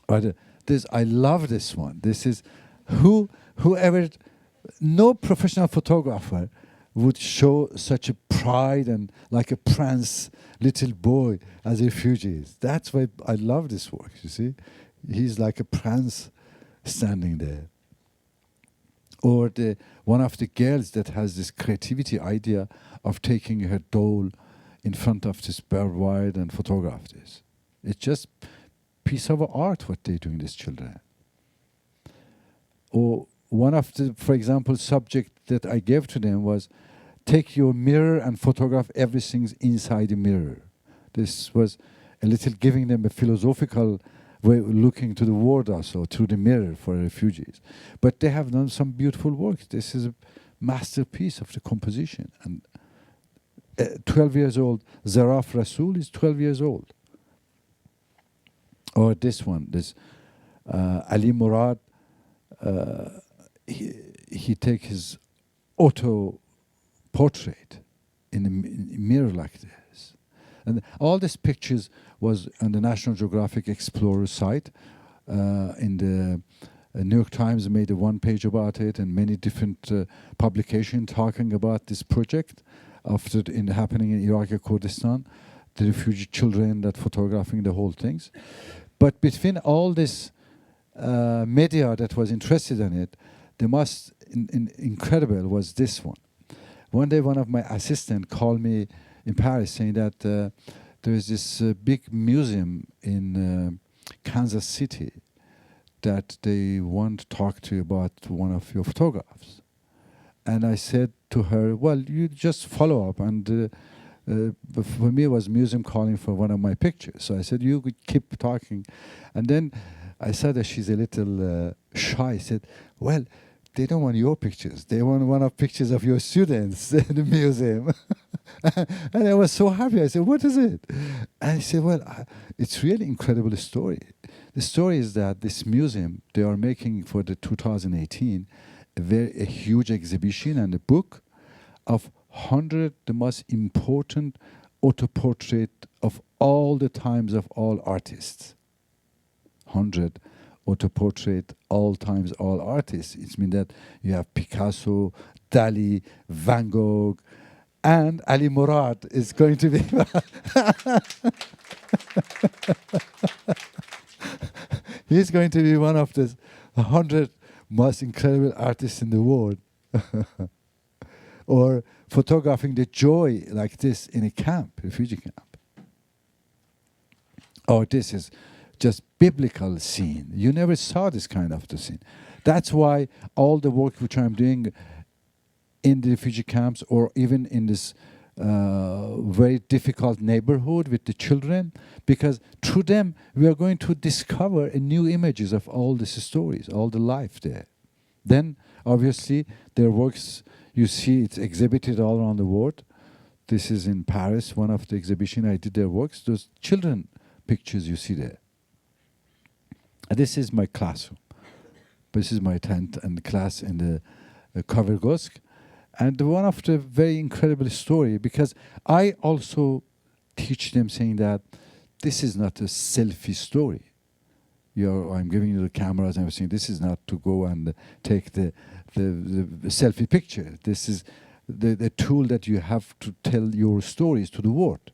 but I love this one. This is whoever, no professional photographer would show such a pride and like a prince little boy as refugees. That's why I love this work, you see. He's like a prince standing there. Or one of the girls that has this creativity idea of taking her doll in front of this barbed wire and photograph this. It's just piece of art what they're doing, these children. Or one of the, for example, subject that I gave to them was take your mirror and photograph everything inside the mirror. This was a little giving them a philosophical way of looking to the world also through the mirror for refugees. But they have done some beautiful work. This is a masterpiece of the composition. And 12 years old, Zaraf Rasool is 12 years old. Or this one, this Ali Murad, he take his auto portrait in a mirror like this. And all these pictures was on the National Geographic Explorer site in the New York Times made a one page about it, and many different publications talking about this project after happening in Iraki Kurdistan, the refugee children that photographing the whole things. But between all this media that was interested in it, the most incredible was this one. One day, one of my assistants called me in Paris saying that there is this big museum in Kansas City that they want to talk to you about one of your photographs. And I said to her, well, you just follow up. And for me, it was museum calling for one of my pictures. So I said, you could keep talking. And then I saw that she's a little shy. I said, well, they don't want your pictures. They want one of pictures of your students in the museum. And I was so happy. I said, what is it? And I said, well, it's really incredible story. The story is that this museum, they are making for the 2018 a huge exhibition and a book of 100 the most important autoportrait of all the times of all artists. 100 autoportrait all times all artists. It means that you have Picasso, Dali, Van Gogh, and Ali Murad is going to be he's going to be one of the 100 most incredible artists in the world. Or photographing the joy like this in a camp, refugee camp. Or this is just biblical scene. You never saw this kind of the scene. That's why all the work which I'm doing in the refugee camps, or even in this very difficult neighborhood with the children, because through them we are going to discover new images of all these stories, all the life there. Then obviously their works, you see it's exhibited all around the world. This is in Paris, one of the exhibition I did their works. Those children pictures you see there. And this is my classroom. This is my tent and class in the Kavergosk. And one of the very incredible story, because I also teach them saying that this is not a selfie story. I'm giving you the cameras and everything. This is not to go and take the selfie picture. This is the tool that you have to tell your stories to the world.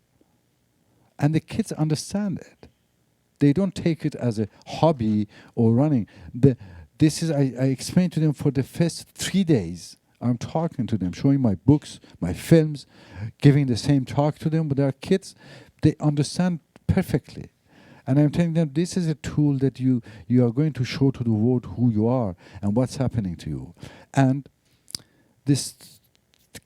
And the kids understand it. They don't take it as a hobby or running. I explained to them for the first 3 days. I'm talking to them, showing my books, my films, giving the same talk to them. But they are kids. They understand perfectly. And I'm telling them, this is a tool that you are going to show to the world who you are and what's happening to you. And this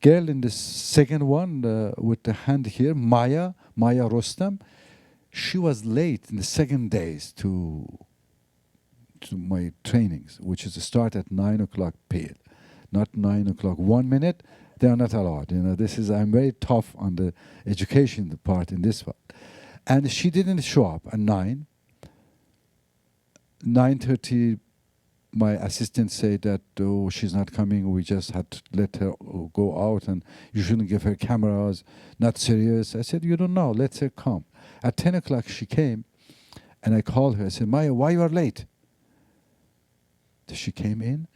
girl in the second one with the hand here, Maya Rostam, she was late in the second days to my trainings, which is to start at 9 o'clock p.m. Not 9 o'clock 1 minute. They are not allowed. I'm very tough on the education part in this one. And she didn't show up at 9. 9:30, my assistant said that, oh, she's not coming. We just had to let her go out, and you shouldn't give her cameras. Not serious. I said, you don't know. Let her come. At 10 o'clock, she came, and I called her. I said, Maya, why you are late? She came in,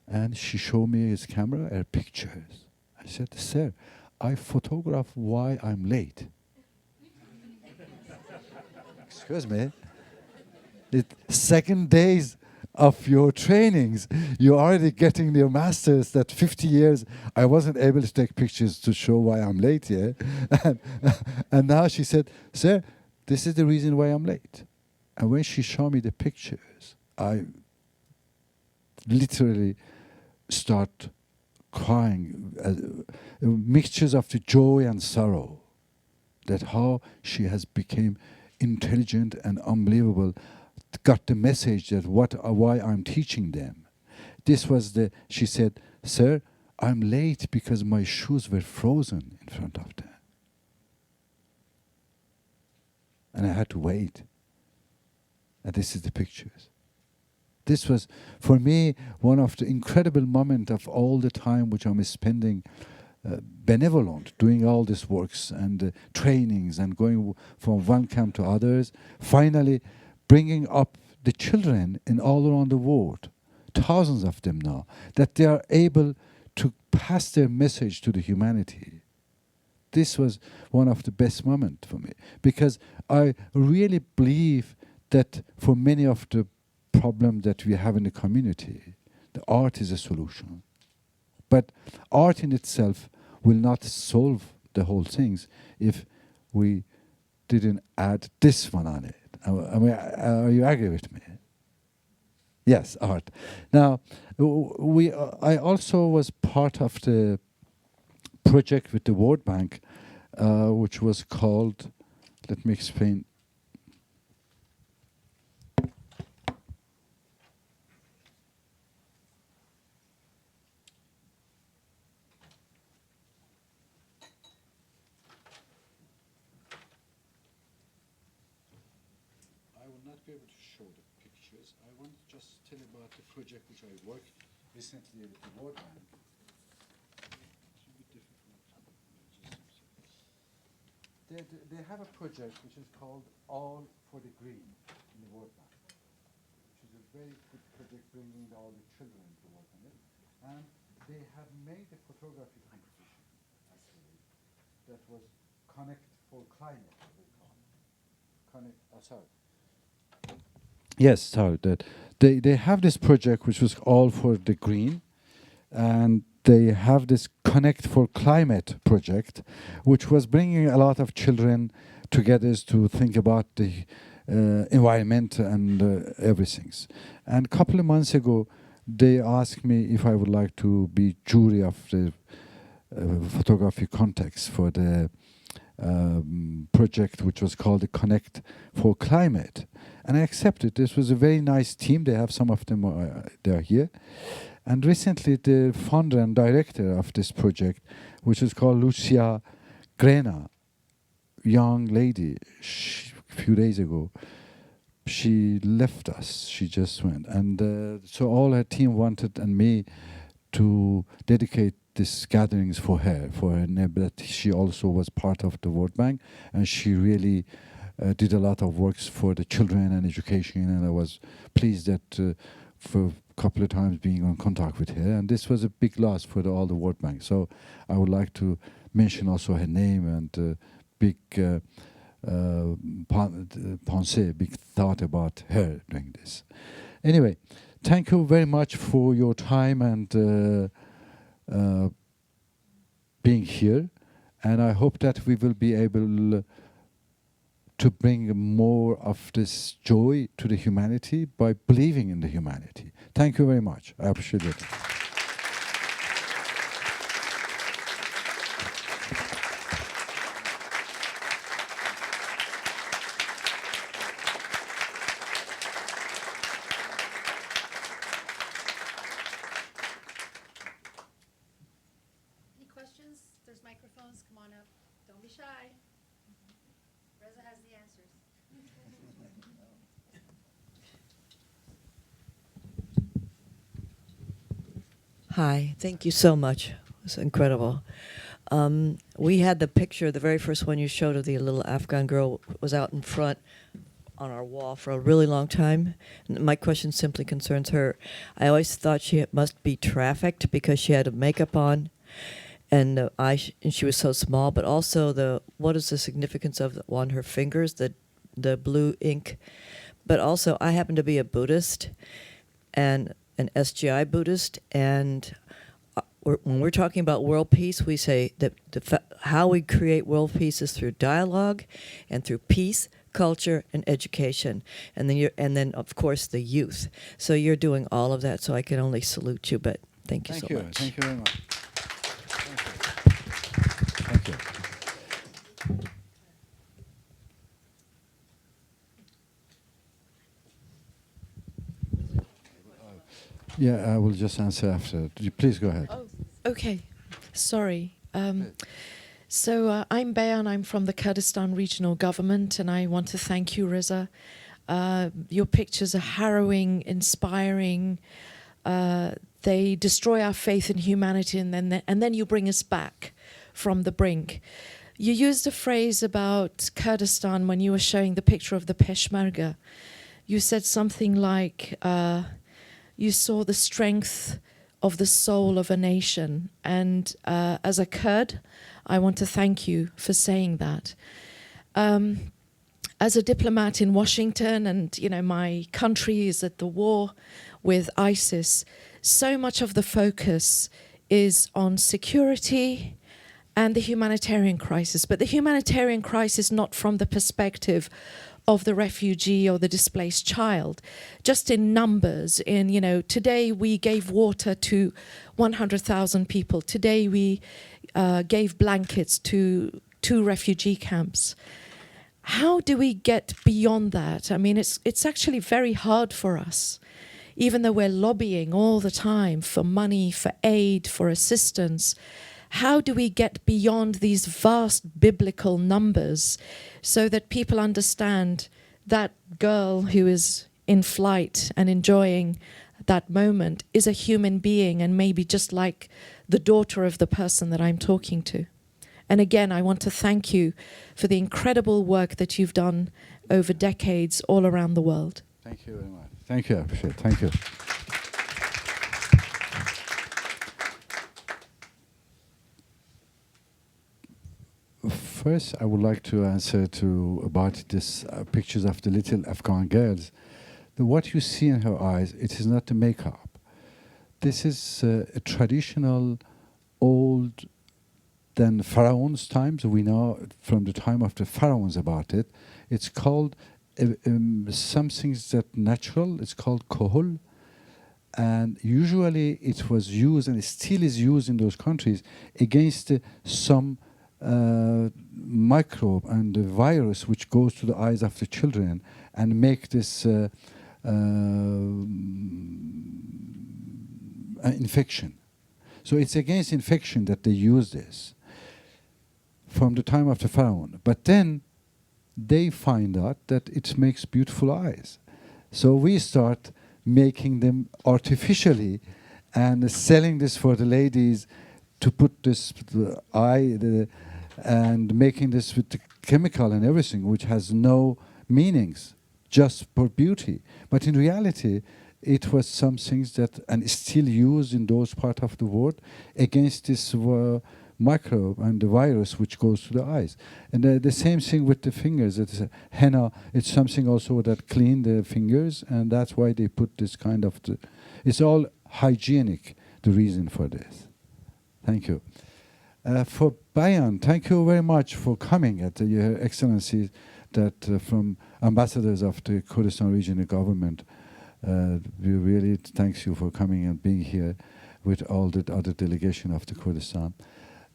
and she showed me his camera, her pictures. I said, sir, I photograph why I'm late. Excuse me. The second days of your trainings, you're already getting your masters that 50 years I wasn't able to take pictures to show why I'm late here. And now she said, sir, this is the reason why I'm late. And when she showed me the pictures, I literally start crying, mixtures of the joy and sorrow, that how she has become intelligent and unbelievable, got the message that why I'm teaching them. This was she said, sir, I'm late because my shoes were frozen in front of them. And I had to wait. And this is the pictures. This was, for me, one of the incredible moments of all the time which I'm spending benevolent, doing all these works and trainings and going from one camp to others, finally bringing up the children in all around the world thousands of them now, that they are able to pass their message to the humanity. This was one of the best moments for me, because I really believe that for many of the problems that we have in the community, the art is a solution. But art in itself will not solve the whole things if we didn't add this one on it. Are you agree with me? Yes, art. Now, I also was part of the project with the World Bank, which was called, let me explain. I will not be able to show the pictures. I want to just tell about the project which I worked recently with the World Bank. They have a project which is called All for the Green in the World Bank, which is a very good project bringing all the children to work on it. And they have made a photography competition, actually, that was Connect for Climate, they call it. Connect, sorry. Yes, sorry. That they have this project which was All for the Green, and they have this Connect for Climate project, which was bringing a lot of children together to think about the environment and everything. And a couple of months ago, they asked me if I would like to be jury of the photography contest for the project which was called the Connect for Climate. And I accepted. This was a very nice team. They have some of them, they are here. And recently the founder and director of this project, which is called Lucia Grena, young lady, a few days ago, she left us. She just went. And so all her team wanted and me to dedicate these gatherings for her name, that she also was part of the World Bank, and she really did a lot of works for the children and education, and I was pleased that for a couple of times being in contact with her, and this was a big loss for all the World Bank. So I would like to mention also her name and big pensée, big thought about her doing this. Anyway, thank you very much for your time and being here, and I hope that we will be able to bring more of this joy to the humanity by believing in the humanity. Thank you very much. I appreciate it. Any questions? There's microphones. Come on up. Don't be shy. Reza has the answers. Hi, thank you so much. It was incredible. We had the picture, the very first one you showed of the little Afghan girl was out in front on our wall for a really long time. And my question simply concerns her. I always thought she must be trafficked because she had a makeup on and and she was so small, but also what is the significance of on her fingers, the blue ink? But also I happen to be a Buddhist and an SGI Buddhist, and when we're talking about world peace, we say that how we create world peace is through dialogue and through peace, culture, and education, and then of course the youth. So you're doing all of that, so I can only salute you, but thank you so much. Thank you very much. Thank you. Yeah, I will just answer after. Please go ahead. Oh, okay. Sorry. So I'm Bayan. I'm from the Kurdistan Regional Government, and I want to thank you, Reza. Your pictures are harrowing, inspiring. They destroy our faith in humanity, and then you bring us back from the brink. You used a phrase about Kurdistan when you were showing the picture of the Peshmerga. You said something like, you saw the strength of the soul of a nation. And as a Kurd, I want to thank you for saying that. As a diplomat in Washington, and my country is at the war with ISIS, so much of the focus is on security and the humanitarian crisis. But the humanitarian crisis not from the perspective of the refugee or the displaced child, just in numbers. Today we gave water to 100,000 people. Today we gave blankets to 2 refugee camps. How do we get beyond that? I mean, it's actually very hard for us, even though we're lobbying all the time for money, for aid, for assistance. How do we get beyond these vast biblical numbers so that people understand that girl who is in flight and enjoying that moment is a human being and maybe just like the daughter of the person that I'm talking to? And again, I want to thank you for the incredible work that you've done over decades all around the world. Thank you very much. Thank you, I appreciate it. Thank you. First, I would like to answer about this pictures of the little Afghan girls. What you see in her eyes, it is not the makeup. This is a traditional, old, than Pharaoh's times. We know from the time of the Pharaohs about it. It's called something that natural. It's called kohol. And usually it was used, and it still is used in those countries, against some microbe and the virus which goes to the eyes of the children and make this infection. So it's against infection that they use this from the time of the Pharaoh. But then they find out that it makes beautiful eyes. So we start making them artificially and selling this for the ladies to put this and making this with the chemical and everything, which has no meanings, just for beauty. But in reality, it was some things that, and is still used in those parts of the world, against this microbe and the virus which goes to the eyes. And the same thing with the fingers. It's henna. It's something also that clean the fingers, and that's why they put this kind of. It's all hygienic. The reason for this. Thank you. For Bayan, thank you very much for coming, Your Excellency, that from ambassadors of the Kurdistan regional government. We really thank you for coming and being here with all the other delegation of the Kurdistan.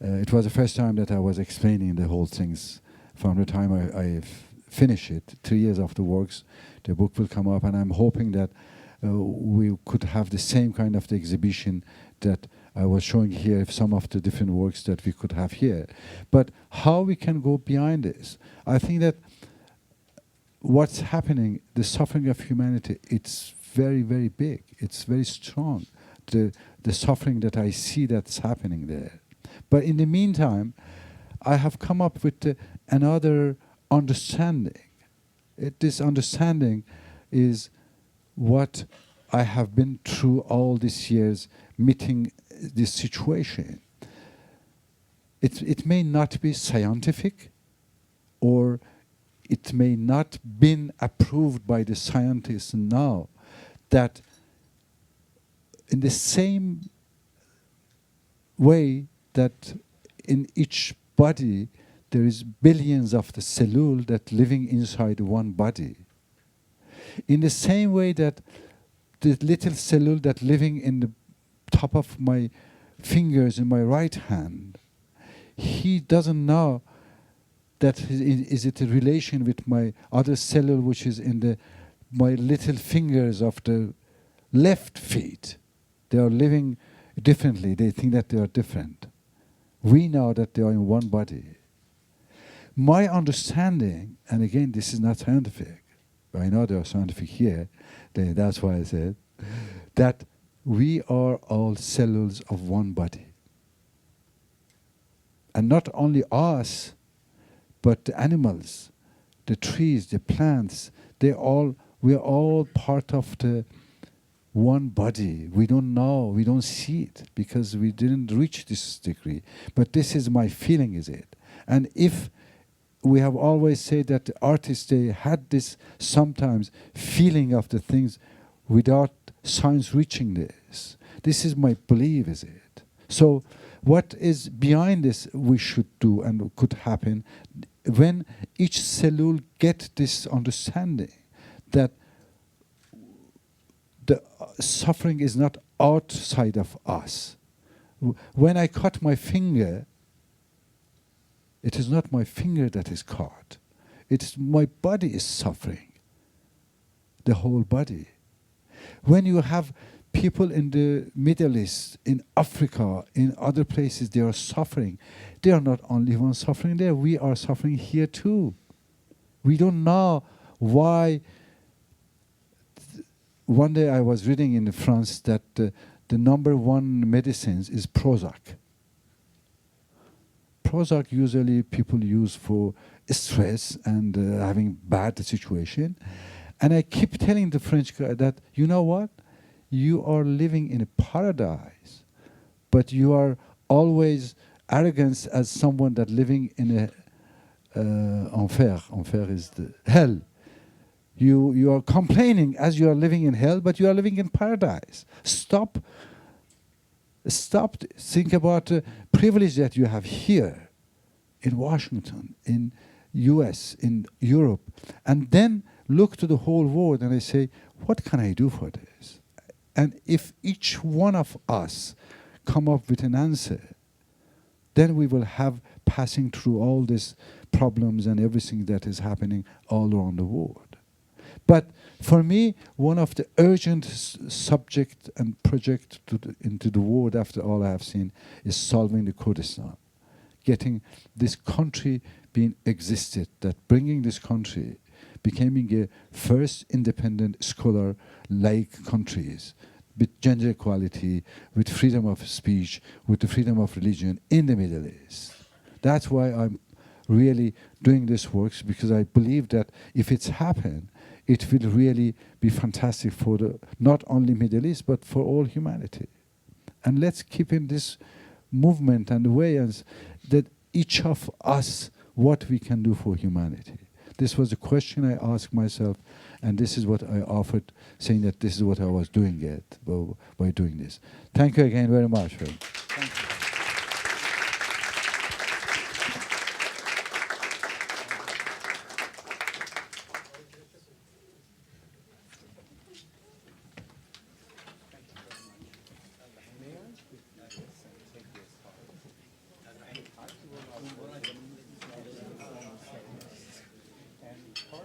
It was the first time that I was explaining the whole things. From the time I finish it, 3 years after works, the book will come up, and I'm hoping that we could have the same kind of the exhibition that I was showing here, some of the different works that we could have here. But how we can go beyond this? I think that what's happening, the suffering of humanity, it's very, very big. It's very strong, the suffering that I see that's happening there. But in the meantime, I have come up with another understanding. This understanding is what I have been through all these years meeting this situation. It may not be scientific, or it may not been approved by the scientists now, that in the same way that in each body there is billions of the cellules that living inside one body. In the same way that the little cellule that living in the top of my fingers in my right hand, he doesn't know that is it a relation with my other cellule which is in my little fingers of the left feet. They are living differently. They think that they are different. We know that they are in one body. My understanding, and again, this is not scientific, but I know they are scientific here, that's why I said, that we are all cells of one body. And not only us, but the animals, the trees, the plants, we are all part of the one body. We don't know, we don't see it because we didn't reach this degree. But this is my feeling, is it? And if we have always said that the artists, they had this sometimes feeling of the things without science reaching this. This is my belief, is it? So what is behind this we should do and could happen when each cellule get this understanding that the suffering is not outside of us. When I cut my finger, it is not my finger that is caught. It's my body is suffering. The whole body. When you have people in the Middle East, in Africa, in other places, they are suffering. They are not only one suffering there. We are suffering here too. We don't know why. One day I was reading in France that the number one medicines is Prozac. Prozac usually people use for stress and having bad situation. And I keep telling the French guy that, you know what? You are living in a paradise, but you are always arrogant as someone that living in a enfer. Enfer is the hell. You are complaining as you are living in hell, but you are living in paradise. Stop. Think about the privilege that you have here in Washington, in US, in Europe, and then look to the whole world and I say, what can I do for this? And if each one of us come up with an answer, then we will have passing through all these problems and everything that is happening all around the world. But for me, one of the urgent subject and project into the world after all I have seen is solving the Kurdistan. Getting this country being existed, that bringing this country, becoming a first independent scholar-like countries with gender equality, with freedom of speech, with the freedom of religion in the Middle East. That's why I'm really doing this work, because I believe that if it's happened, it will really be fantastic for the not only Middle East, but for all humanity. And let's keep in this movement and the way as that each of us, what we can do for humanity. This was the question I asked myself, and this is what I offered, saying that this is what I was doing by doing this. Thank you again very much. Thank you.